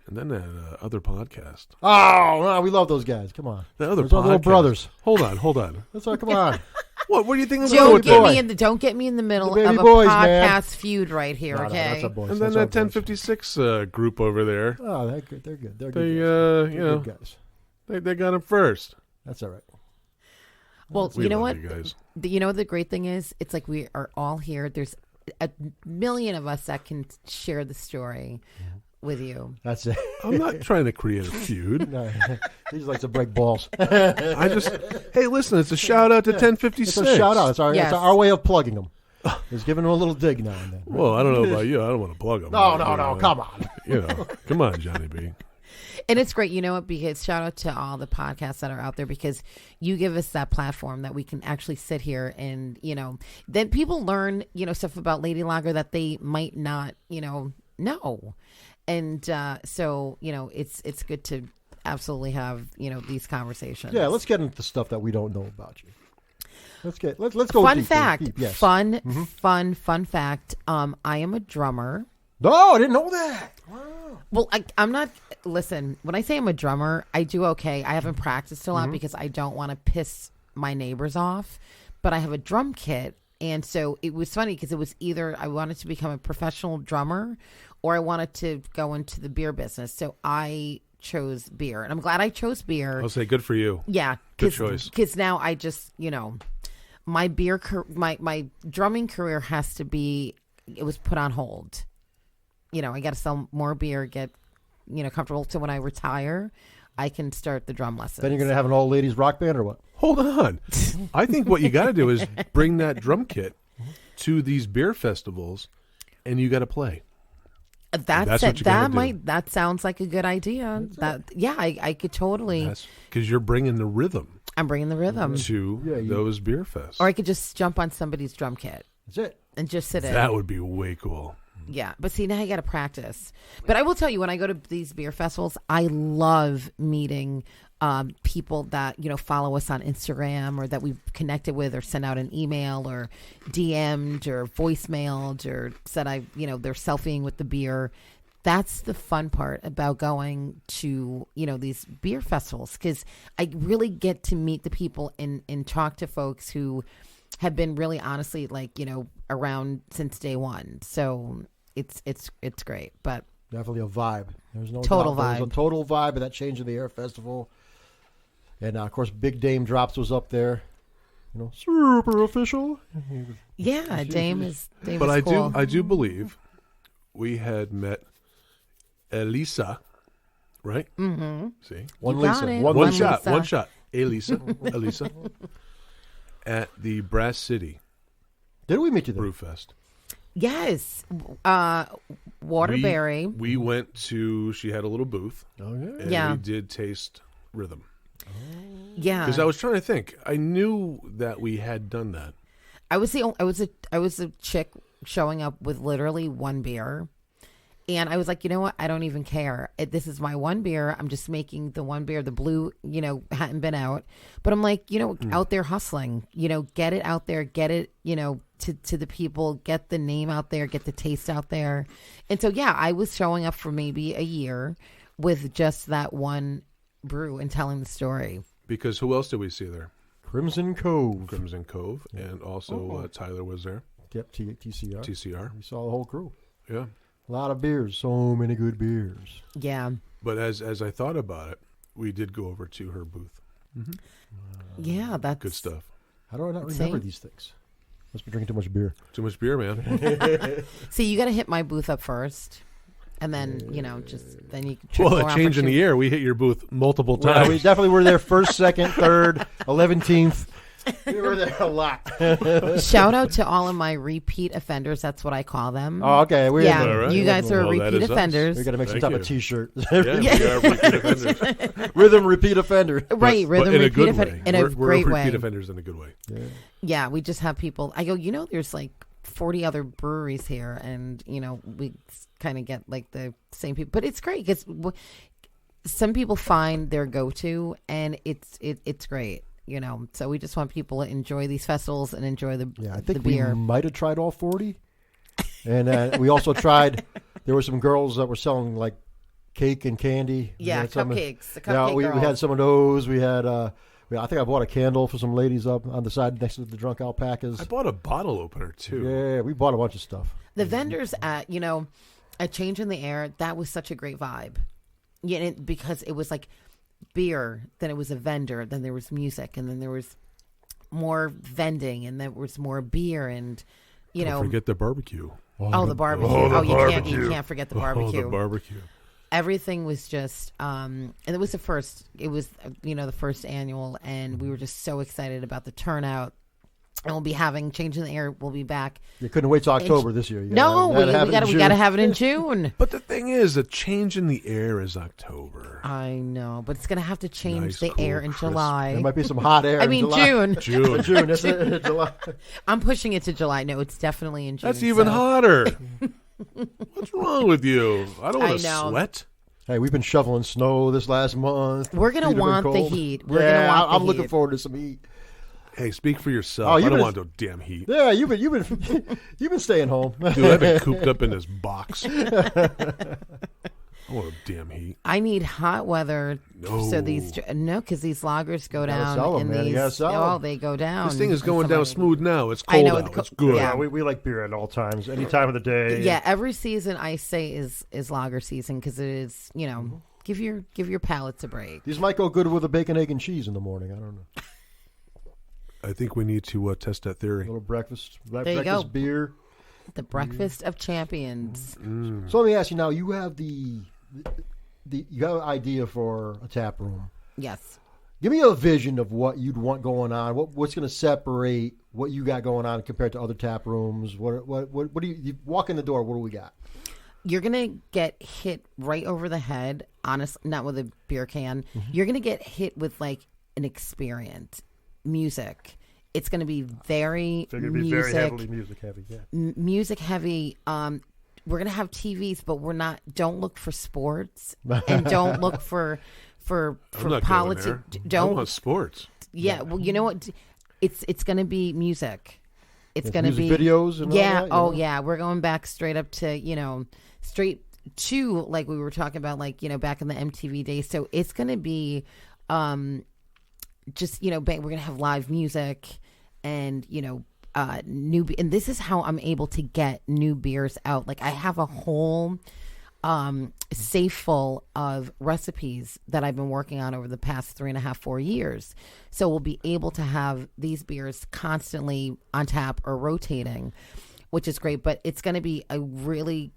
And then that other podcast. Oh, no, we love those guys. Come on. The other Those are little podcast. brothers. Hold on. That's all. Come on. What do you think? Don't with get boy. don't get me in the middle The baby of a boys, podcast man. feud right here, No, okay? that's our boys. And then That's our that boys. 1056 group over there. Oh, they're good. They're good. They're They, good. Guys. you They're know, good guys. they got him first. That's all right. Well, We you know love what? you guys. The great thing is, it's like we are all here. There's a million of us that can share the story with you. That's it. I'm not trying to create a feud. No, he just likes to break balls. Hey, listen, it's a shout out to 1056. It's a shout out. It's Yes. our way of plugging them. It's giving them a little dig now and then. Well, I don't know about you. I don't want to plug them. No, come on. Come on, Johnny B. And it's great, you know what, because shout out to all the podcasts that are out there, because you give us that platform that we can actually sit here and, then people learn, stuff about Lady Lager that they might not, know. And so, it's good to absolutely have, these conversations. Yeah, let's get into the stuff that we don't know about you. Let's go Fun deep, fact. deep, yes. Fun fact. I am a drummer. No, I didn't know that. Wow. Well, I'm not. Listen, when I say I'm a drummer, I do okay. I haven't practiced a lot because I don't want to piss my neighbors off. But I have a drum kit, and so it was funny because it was either I wanted to become a professional drummer, or I wanted to go into the beer business. So I chose beer, and I'm glad I chose beer. I'll say good for you. Yeah, good choice. Because now I just my my drumming career has to be. It was put on hold. I got to sell more beer, get, comfortable. So when I retire, I can start the drum lessons. Then you're going to have an old ladies rock band or what? Hold on. I think what you got to do is bring that drum kit to these beer festivals, and you got to play. That's what you gotta do. That sounds like a good idea. I could totally. Because you're bringing the rhythm. I'm bringing the rhythm to those beer fests. Or I could just jump on somebody's drum kit. That's it. And just sit in. That would be way cool. Yeah, but see, now you got to practice. But I will tell you, when I go to these beer festivals, I love meeting people that, follow us on Instagram or that we've connected with or sent out an email or DM'd or voicemailed or said they're selfieing with the beer. That's the fun part about going to, these beer festivals, because I really get to meet the people and talk to folks who have been really honestly around since day one. So it's great, but definitely a vibe. There's no total doubt. vibe. There's a total vibe of that Change in the Air festival, and of course, Big Dame Drops was up there. Super official. Yeah, Dame is. But is cool. I do believe we had met Alisa, right? Mm-hmm. See, one You got Lisa, it. one Lisa. shot. Alisa, at the Brass City Did we meet you there? Brewfest. Yes, Waterbury. We went to. She had a little booth. Oh yeah. And we did taste Rhythm. Yeah, Because I was trying to think. I knew that we had done that. I was a chick showing up with literally one beer. And I was like, you know what? I don't even care. This is my one beer. I'm just making the one beer. The blue, hadn't been out. But I'm like, out there hustling. Get it out there. Get it, to the people. Get the name out there. Get the taste out there. And so, yeah, I was showing up for maybe a year with just that one brew and telling the story. Because who else did we see there? Crimson Cove. And also Tyler was there. Yep, TCR. TCR. We saw the whole crew. Yeah. A lot of beers. So many good beers. Yeah. But as I thought about it, we did go over to her booth. Yeah, that's Good stuff. How do I not remember these things? Must be drinking too much beer. Too much beer, man. See, you got to hit my booth up first. And then, then you can Well, a change in the air. We hit your booth multiple times. Well, we definitely were there first, second, third, 11th. We were there a lot. Shout out to all of my repeat offenders. That's what I call them. Oh, okay. We're yeah, All right. you guys are Well, that repeat is us. offenders. We got to make some Thank type of you. T-shirt. Yeah, we are repeat offenders. Rhythm repeat offender. Right, But rhythm in a repeat good offender way. in a We're great repeat way. offenders in a good way. Yeah, we just have people. I go, there's like 40 other breweries here, and we kind of get like the same people. But it's great because some people find their go-to, and it's great. So we just want people to enjoy these festivals and enjoy the Yeah, I the think we beer. might have tried all 40. And we also tried, there were some girls that were selling like cake and candy. We Yeah, had some- cupcakes. The cupcake we girl. had some of those. We had, I think I bought a candle for some ladies up on the side next to the drunk alpacas. I bought a bottle opener, too. Yeah, we bought a bunch of stuff. The vendors at a Change in the Air, that was such a great vibe. Yeah, because it was like beer, then it was a vendor, then there was music, and then there was more vending, and there was more beer, and Don't forget the barbecue. the barbecue. You can't forget the barbecue. Oh, the barbecue. Everything was just and it was the first annual, and we were just so excited about the turnout. And we'll be having Change in the Air. We'll be back. You couldn't wait till October this year. You We gotta got to have it in June. But the thing is, a change in the air is October. I know, but it's going to have to change Nice, the cool, air in crisp. July. There might be some hot air. I in mean, July. June. June. That's it. July. I'm pushing it to July. No, it's definitely in June. That's even so- hotter. What's wrong with you? I don't want I to know. sweat. Hey, we've been shoveling snow this last month. We're gonna Feet have been want the cold. heat. We're gonna want the I'm looking heat. forward to some heat. Hey, speak for yourself. Oh, I you've don't been- want no damn heat. Yeah, you've been you've been staying home. Dude, I've been cooped up in this box. I want a damn heat. I need hot weather. No. So because these lagers go gotta down. sell 'em, and man. You these, gotta sell 'em. they go down. This thing is And going down somebody- smooth now. It's I cold know, out. It's good. yeah. we like beer at all times, any time of the day. Yeah, every season I say is lager season because it is, give your palates a break. These might go good with a bacon, egg, and cheese in the morning. I don't know. I think we need to test that A theory. little breakfast There you breakfast go. beer. The breakfast of champions. So let me ask you now. You have you have an idea for a tap room. Yes. Give me a vision of what you'd want going on. What's going to separate what you got going on compared to other tap rooms? What do you walk in the door? What do we got? You're gonna get hit right over the head. Honestly, not with a beer can. You're gonna get hit with like an experience, music. It's gonna be very They're going to be music, very heavily music heavy. Yeah. music heavy. We're gonna have TVs, but we're not. Don't look for sports and don't look for I'm not politics. going there. I Don't. want sports. Yeah. Well, you know what? It's gonna be music. It's There's gonna music be videos and all yeah. that, you Oh know? yeah. We're going back straight up to straight to like we were talking about back in the MTV days. So it's gonna be just we're gonna have live music and and this is how I'm able to get new beers out. Like I have a whole safe full of recipes that I've been working on over the past 3.5, 4 years. So we'll be able to have these beers constantly on tap or rotating, which is great. But it's going to be a really,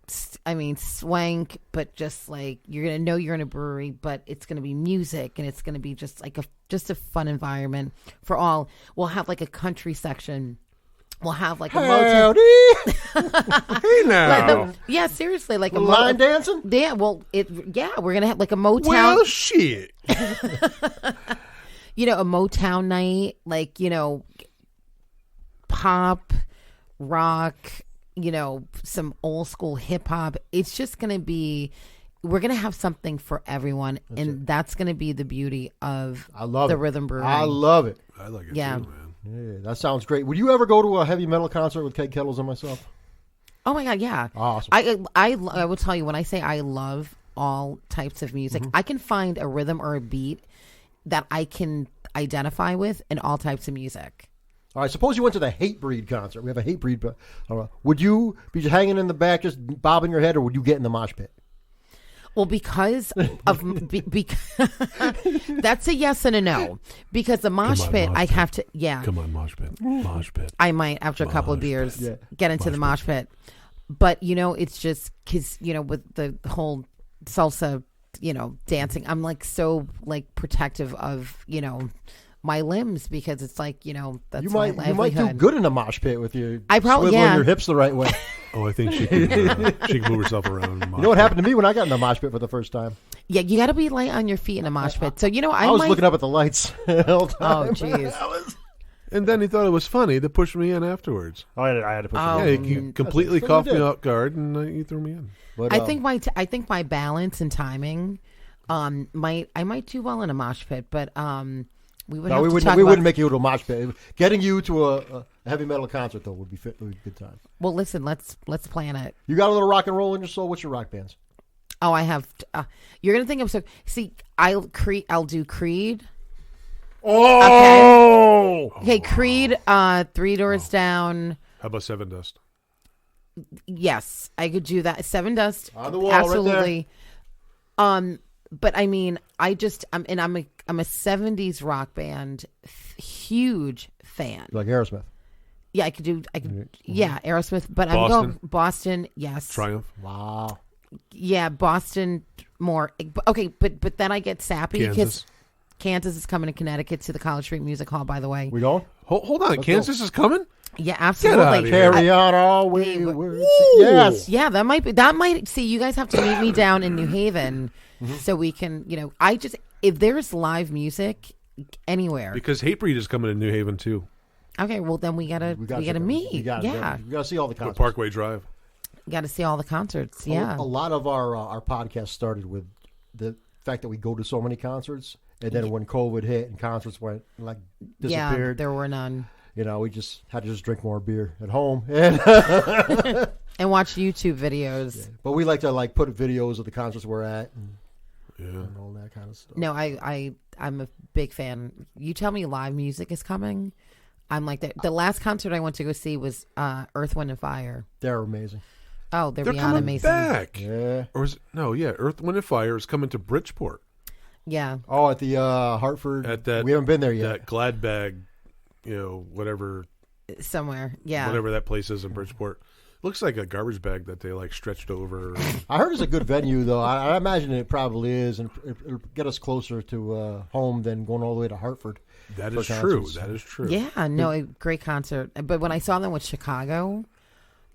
swank, but just like you're going to know you're in a brewery, but it's going to be music and it's going to be just like a fun environment for all. We'll have like a country section. We'll have like a motel. Hey now. Yeah, seriously, like a Line dancing? Yeah, well, we're gonna have like a Motown. Well, shit. A Motown night, like pop, rock, some old school hip hop. It's just gonna be. We're gonna have something for everyone, that's gonna be the beauty of the Rhythm Brewing. I love it. I like it Yeah. too, man. Yeah, that sounds great. Would you ever go to a heavy metal concert with Keg Kettles and myself? Oh my God, yeah. Awesome. I will tell you, when I say I love all types of music, I can find a rhythm or a beat that I can identify with in all types of music. All right, suppose you went to the Hatebreed concert. We have a Hatebreed. Would you be just hanging in the back, just bobbing your head, or would you get in the mosh pit? Well, because of that's a yes and a no. Because the mosh on, pit, mosh I pit. have to. Yeah, Come on, mosh pit. Mosh pit. I might after a couple of Mosh beers pit. get into the mosh pit. But it's just because with the whole salsa, dancing, I'm like so like protective of my limbs because it's like that's You my might do livelihood. good in a mosh pit with your I probably- swiveling yeah. your hips the right way. Oh, I think she can move herself around. You know what happened to me when I got in the mosh pit for the first time? Yeah, you got to be light on your feet in a mosh pit. So I was might. looking up at the lights the whole time. Oh, jeez. And then he thought it was funny to push me in afterwards. Oh, I had to push Oh. it. Yeah, you completely that's what caught you me did. off guard, and you threw me in. But, I think my balance and timing, I might do well in a mosh pit, but we would no, have we to wouldn't. talk We about. wouldn't make you to a mosh pit. Getting you to a heavy metal concert though would be a good time. Well, listen, let's plan it. You got a little rock and roll in your soul. What's your rock bands? Oh, I have. You're gonna think I'm so. See, I'll do Creed. Oh! Okay, Creed. 3 Doors Down. How about Seven Dust? Yes, I could do that. Seven Dust. On the wall, right there. absolutely. But I mean, I'm a 70s rock band, huge fan. Like Aerosmith. Yeah, I could. Yeah, Aerosmith. But I'm Boston. going Boston. Yes. Triumph. Wow. Yeah, Boston more. Okay, but then I get sappy because Kansas. Kansas is coming to Connecticut to the College Street Music Hall. By the way. We going? Hold on. Kansas is coming? Yeah, outta absolutely. here. Carry on all wayward. Yes. Yeah, that might. See, you guys have to meet me down in New Haven, so we can. If there's live music anywhere. Because Hatebreed is coming to New Haven, too. Okay, well then we gotta meet. We gotta see all the Go concerts. Parkway Drive. You got to see all the concerts. Yeah. A lot of our podcast started with the fact that we go to so many concerts, and then when COVID hit and concerts went disappeared, there were none. We just had to drink more beer at home and and watch YouTube videos. Yeah. But we like to put videos of the concerts we're at and all that kind of stuff. No, I'm a big fan. You tell me live music is coming, I'm like that. The last concert I went to go see was Earth, Wind and Fire. They're amazing. Oh, they're beyond coming amazing. back. Yeah. Or Earth, Wind and Fire is coming to Bridgeport. Yeah. Oh, at the Hartford. At that, we haven't been there yet. That Glad Bag, whatever. Somewhere. Yeah. Whatever that place is in Bridgeport. Looks like a garbage bag that they stretched over. I heard it's a good venue, though. I imagine it probably is, and it'll get us closer to home than going all the way to Hartford. That is true. That is true. Yeah, no, a great concert. But when I saw them with Chicago,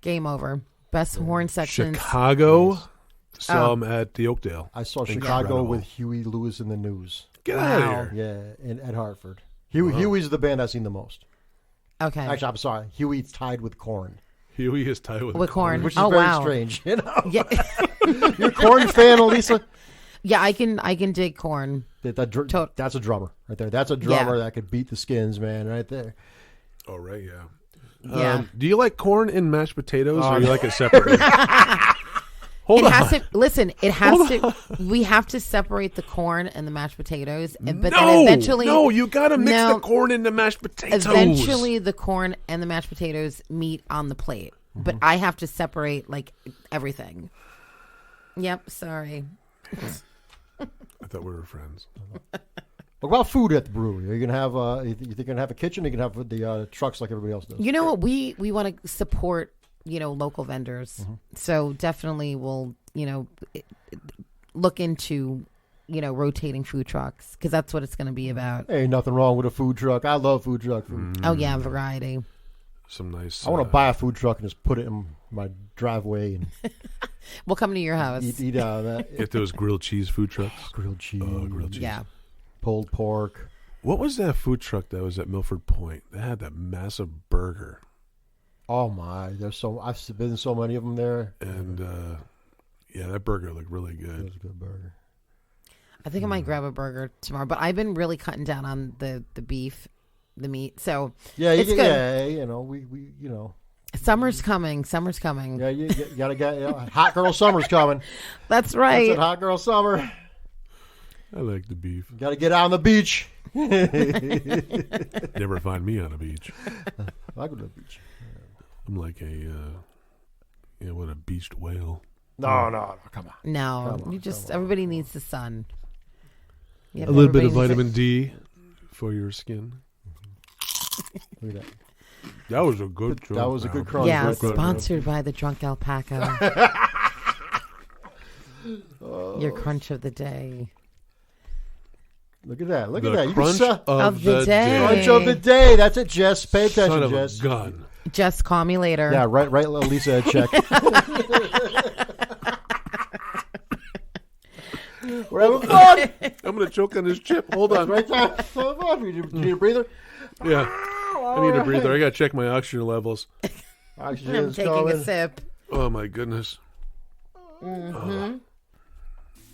game over. Best horn sections. Chicago, saw them at the Oakdale. I saw Chicago with Huey Lewis and the News. Get out of here. Yeah, at Hartford. Huey's the band I've seen the most. Okay. Actually, I'm sorry. Huey's tied with Korn. Huey is tied with Korn. Which is very strange, Yeah. You're a Korn fan, Alisa? Yeah, I can dig Korn. That's a drummer right there. That's a drummer that could beat the Skins, man, right there. Oh, right, yeah. Yeah. Do you like corn and mashed potatoes, or you like it separate? Hold on. We have to separate the corn and the mashed potatoes. But then eventually. No, you got to mix the corn and the mashed potatoes. Eventually, the corn and the mashed potatoes meet on the plate. Mm-hmm. But I have to separate, everything. Yep, sorry. I thought we were friends. What about food at the brewery? Are you gonna have? You think you're gonna have a kitchen? Or you gonna have the trucks like everybody else does? You know what? We want to support local vendors. Mm-hmm. So definitely we'll look into rotating food trucks because that's what it's going to be about. Ain't nothing wrong with a food truck. I love food truck food. Oh yeah, variety. Some nice. I want to buy a food truck and just put it in my driveway and we'll come to your house. Eat out of that. Get those grilled cheese food trucks. Grilled cheese. Yeah. Pulled pork. What was that food truck that was at Milford Point? They had that massive burger. Oh my! I've been so many of them there. And that burger looked really good. It was a good burger. I think I might grab a burger tomorrow, but I've been really cutting down on the beef, the meat. So it's good. Yeah, we Summer's coming. Yeah, you gotta get hot girl summer's coming. That's right. That's hot girl summer. I like the beef. You gotta get out on the beach. Never find me on a beach. I go to the beach. I'm like a beached whale. No, come on. No, everybody needs the sun. A little bit of vitamin D for your skin. Look at that. That was a good crunch. That was a good crunch. Yeah, sponsored by the Drunk Alpaca. Your crunch of the day. Look at that. Look at the that. Crunch of the day. Crunch of the day. That's it, Jess. Pay attention, Son of Jess. A gun. Just call me later. Yeah, right, Alisa, a check. We're having fun. I'm going to choke on this chip. Hold on. Right time. You need a breather? Yeah. I need a breather. I got to check my oxygen levels. I'm taking a sip. Oh, my goodness. Mm-hmm.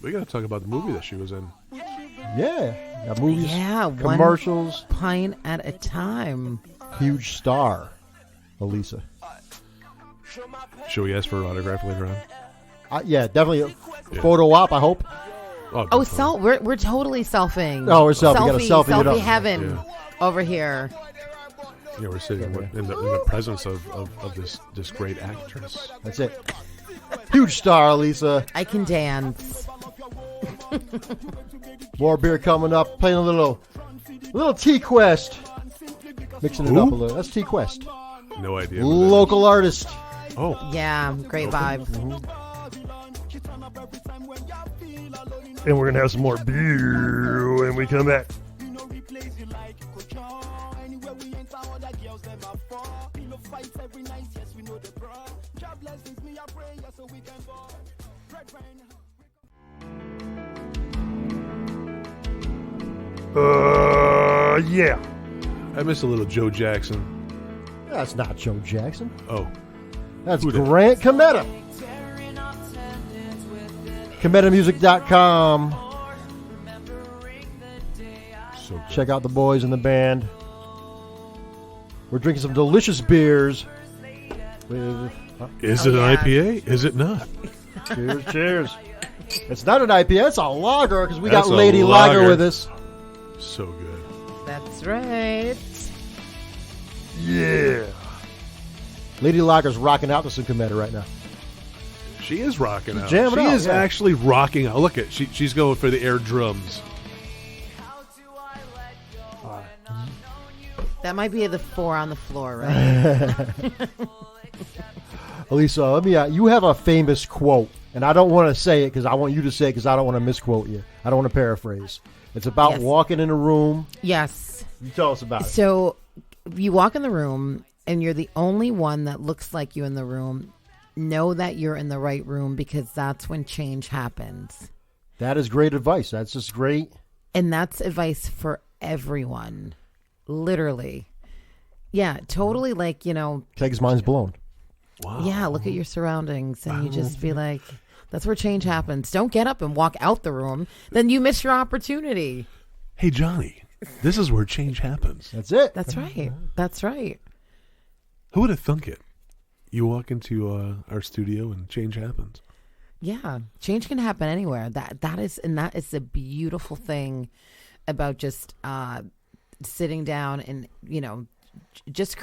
We got to talk about the movie that she was in. Yeah. Got movies, commercials. One pint at a time. Huge star, Alisa. Should we ask for an autograph later on? Yeah, definitely a photo op, I hope. We're totally selfing. Oh, we're selfie. We got a selfie. Selfie heaven over here. Yeah, we're sitting in the presence of this great actress. That's it. Huge star, Alisa. I can dance. More beer coming up. Playing a little T-Quest. Mixing it up a little. That's T-Quest. No idea. Local artist. Oh. Yeah, great vibe. Mm-hmm. And we're going to have some more beer when we come back. Yeah. I miss a little Joe Jackson. That's not Joe Jackson. Oh. That's Who dat? Grant Cometa. CometaMusic.com. So good. Check out the boys in the band. We're drinking some delicious beers. With, Is it an IPA? Is it not? cheers, cheers. It's not an IPA, it's a lager because we That's got a Lady Lager lager. with us. So good. That's right. Yeah. Lady Lager's rocking out to some Cometa right now. She is rocking out. Jamming She out, is yeah. actually rocking out. Look at she's going for the air drums. That might be the 4 on the floor, right? Alisa, let me. You have a famous quote, and I don't want to say it because I want you to say it because I don't want to misquote you. I don't want to paraphrase. It's about Yes. walking in a room. Yes. You tell us about it. So you walk in the room and you're the only one that looks like you in the room. Know that you're in the right room because that's when change happens. That is great advice. That's just great. And that's advice for everyone. Literally. Yeah, totally like, Keg's mind's blown. Wow. yeah, look at your surroundings and you just be like, that's where change happens. Don't get up and walk out the room. Then you miss your opportunity. Hey Johnny, this is where change happens. That's it. That's right. That's right. Who would have thunk it? You walk into our studio and change happens. Yeah, change can happen anywhere. That is the beautiful thing about just sitting down and just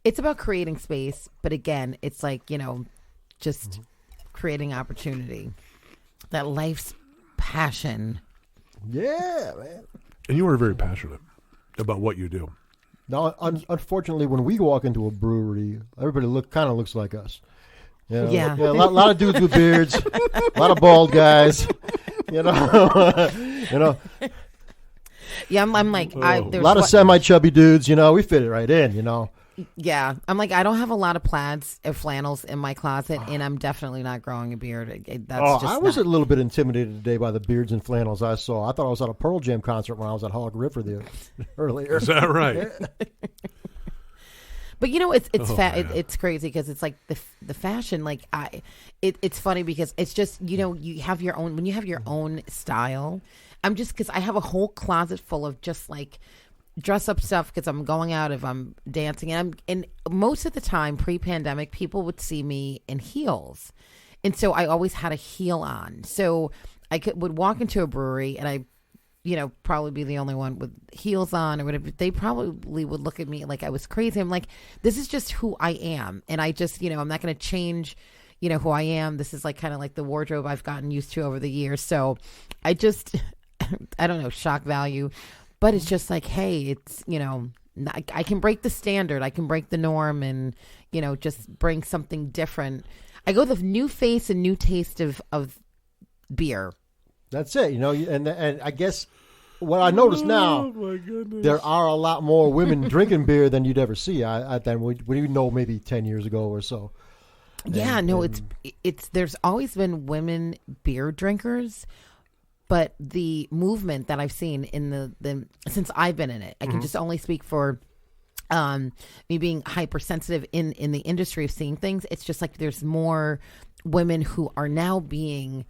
it's about creating space. But again, it's like just creating opportunity. That life's passion. Yeah, man. And you are very passionate about what you do. Now, unfortunately, when we walk into a brewery, everybody kind of looks like us. Yeah. a lot of dudes with beards, a lot of bald guys. you know, Yeah, I'm like a lot of semi-chubby dudes. We fit it right in. Yeah, I'm like I don't have a lot of plaids or flannels in my closet, and I'm definitely not growing a beard. That's just I was not. a little bit intimidated today by the beards and flannels I saw. I thought I was at a Pearl Jam concert when I was at Hog River earlier. Is that right? But it's man. it's crazy because it's like the fashion. Like it's funny because it's just you have your own when you have your own style. I'm just because I have a whole closet full of just like dress up stuff because I'm going out if I'm dancing and most of the time pre-pandemic people would see me in heels, and so I always had a heel on. So I would walk into a brewery and I probably be the only one with heels on or whatever. They probably would look at me like I was crazy. I'm like, this is just who I am. And I just, I'm not going to change, who I am. This is like kind of like the wardrobe I've gotten used to over the years. So I just, I don't know, shock value. But it's just like, hey, it's, I can break the standard. I can break the norm and, just bring something different. I go with a new face and new taste of beer. That's it, and I guess what I notice now, there are a lot more women drinking beer than you'd ever see. Than we know maybe 10 years ago or so. Yeah, it's there's always been women beer drinkers, but the movement that I've seen in the since I've been in it, I can just only speak for me being hypersensitive in the industry of seeing things. It's just like there's more women who are now being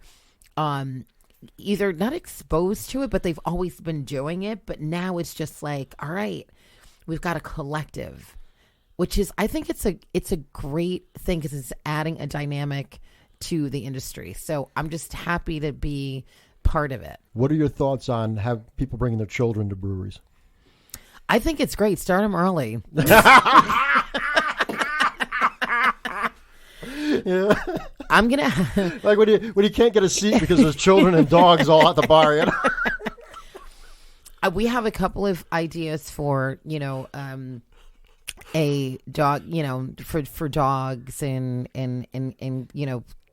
either not exposed to it, but they've always been doing it. But now it's just like, all right, we've got a collective, which is, I think it's a great thing because it's adding a dynamic to the industry. So I'm just happy to be part of it. What are your thoughts on have people bringing their children to breweries? I think it's great. Start them early. Yeah. I'm gonna like when you can't get a seat because there's children and dogs all at the bar. We have a couple of ideas for a dog, for dogs and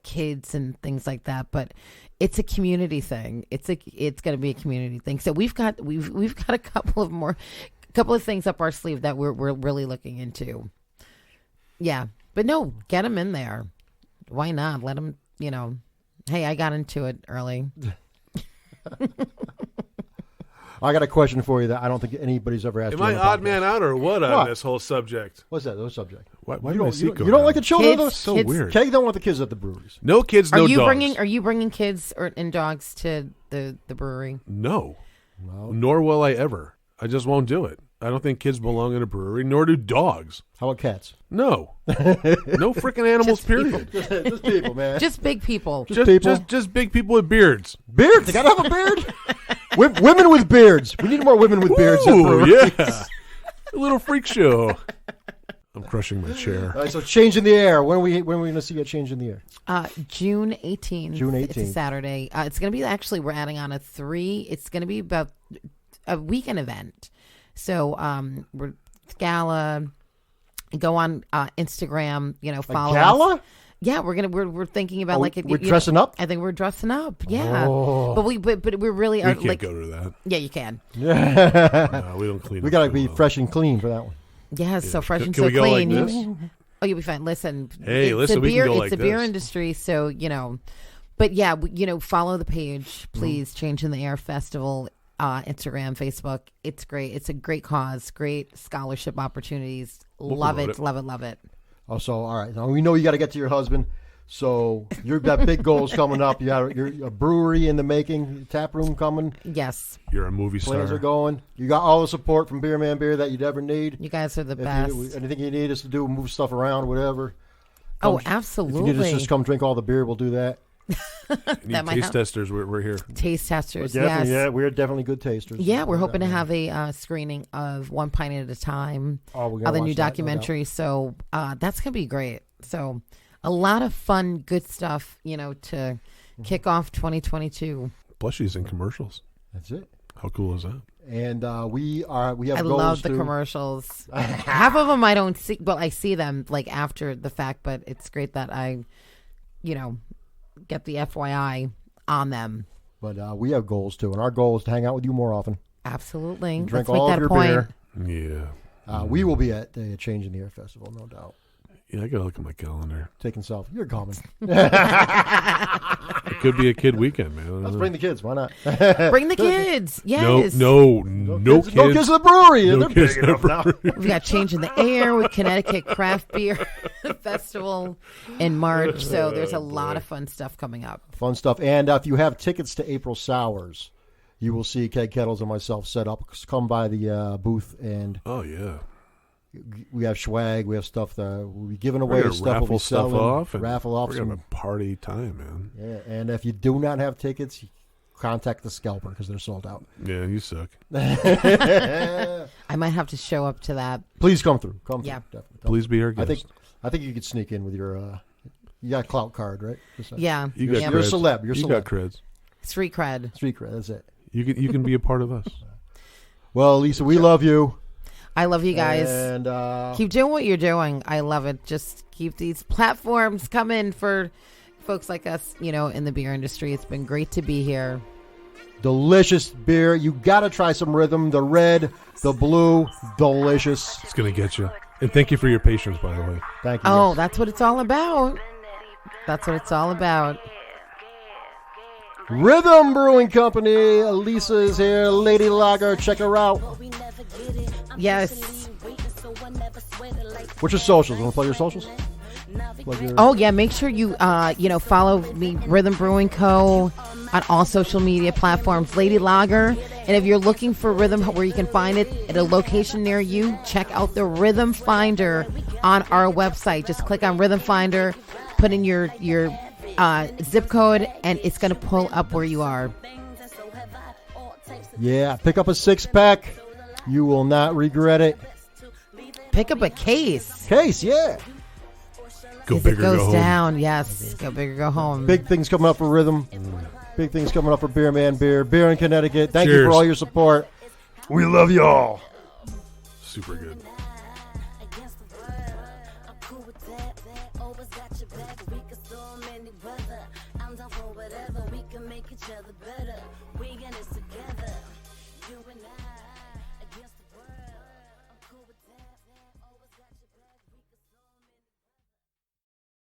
kids and things like that. But it's a community thing. It's going to be a community thing. So we've got a couple of things up our sleeve that we're really looking into. Yeah, but no, get them in there. Why not? Let them, hey, I got into it early. I got a question for you that I don't think anybody's ever asked Am you. I on the odd podcast. man out or what on What? this whole subject? What's that? What subject? Why do I see you don't like the children? Kids- So kids- weird. Keg don't want the kids at the breweries. No kids, no dogs. Are you bringing kids and dogs to the brewery? No. Nor will I ever. I just won't do it. I don't think kids belong in a brewery, nor do dogs. How about cats? No. No freaking animals, Just period. Just people, man. Just big people. Just people. Just big people with beards. Beards. They gotta have a beard. Women with beards. We need more women with beards. at Ooh, breweries. yeah. A little freak show. I'm crushing my chair. All right, so change in the air. When are we going to see a change in the air? June 18th. June It's a 18th. Saturday. It's going to be we're adding on it's going to be about a weekend event. So we're gala. Go on Instagram. Follow A gala? us. Yeah, we're thinking about we're dressing up. I think we're dressing up. Yeah, Oh. but we really We are can't go to that. Yeah, you can. No, we don't clean We up gotta so be well. fresh and clean for that one. Yeah, so fresh Can and we so go like clean. this? Oh, you'll be fine. Listen, Hey, it's listen, a we can beer. go It's like a beer this. industry, so But yeah, follow the page, please. Change in the Air Festival, Instagram, Facebook. It's great. It's a great cause. Great scholarship opportunities. Love promote it. it. Love it. Love it. Oh, so all right. Now we know you got to get to your husband. So you've got big goals coming up. You got a brewery in the making, tap room coming. Yes, You're a movie star. Plans are going. You got all the support from Beer Man Beer that you'd ever need. you guys are the If best. anything you need us to do, move stuff around, whatever. Oh, If absolutely. you need us to just come drink all the beer, we'll do that. You that need might taste help. testers. We're here. Taste testers. Definitely, Yes. yeah, we're definitely good tasters. Yeah, we're hoping to have a screening of One Pint at a Time, Oh, we're gonna the watch new that, no documentary. So that's gonna be great. So a lot of fun, good stuff, to kick off 2022. Plushies and commercials. That's it. How cool is that? And we have I goals love the to- commercials. Half of them I don't see, well, I see them after the fact, but it's great that I, get the FYI on them. But we have goals too, and our goal is to hang out with you more often. Absolutely. Drink Let's make all that of a your point. beer. Yeah. We will be at the Change in the Air Festival, no doubt. Yeah, I gotta look at my calendar. Taking self. You're coming. It could be a kid weekend, man. I don't Let's know. bring the kids. Why not? Bring the kids. No Yes. kids. No kids at the brewery. No They're kids big enough now. We got Change in the Air with Connecticut Craft Beer Festival in March. So there's a lot of fun stuff coming up. Fun stuff. And if you have tickets to April Sours, you will see Keg Kettles and myself set up. Come by the booth, and Oh yeah. we have swag. We have stuff that we'll be giving We're away. gonna Stuff we'll raffle be stuff selling. off. And Raffle off We're gonna some. have a party time, man. Yeah, and if you do not have tickets, contact the scalper because they're sold out. Yeah, you suck. I might have to show up to that. Please come through. Come Yeah. through. Definitely. Please be our guest. I think you could sneak in with your. You got a clout card, right? Just like- Yeah. You got yeah. You're a creds. celeb. You're a You celeb. got creds. Street cred. Street cred. That's it. You can be a part of us. Well, Lisa, we love you. I love you guys. And Keep doing what you're doing. I love it. Just keep these platforms coming for folks like us, in the beer industry. It's been great to be here. delicious beer. You got to try some Rhythm. The red, the blue, delicious. It's gonna get you. And thank you for your patience, by the way. Thank you. Oh, that's what it's all about. That's what it's all about. Rhythm Brewing Company. Alisa is here. Lady Lager. Check her out. Yes. What's your socials? Want to plug your socials? Plug your- Oh yeah, make sure you follow me, Rhythm Brewing Co. on all social media platforms, Lady Lager. And if you're looking for Rhythm where you can find it at a location near you, check out the Rhythm Finder on our website. Just click on Rhythm Finder, put in your zip code, and it's going to pull up where you are. Yeah, pick up a 6-pack. You will not regret it. Pick up a case. Case, yeah. Go As big it or goes go home. down, yes. Go big or go home. Big things coming up for Rhythm. Big things coming up for Beer Man Beer. Beer in Connecticut. Thank you Cheers. for all your support. We love y'all. Super good. I'm down for whatever, we can make each other better. We in this together, you and I.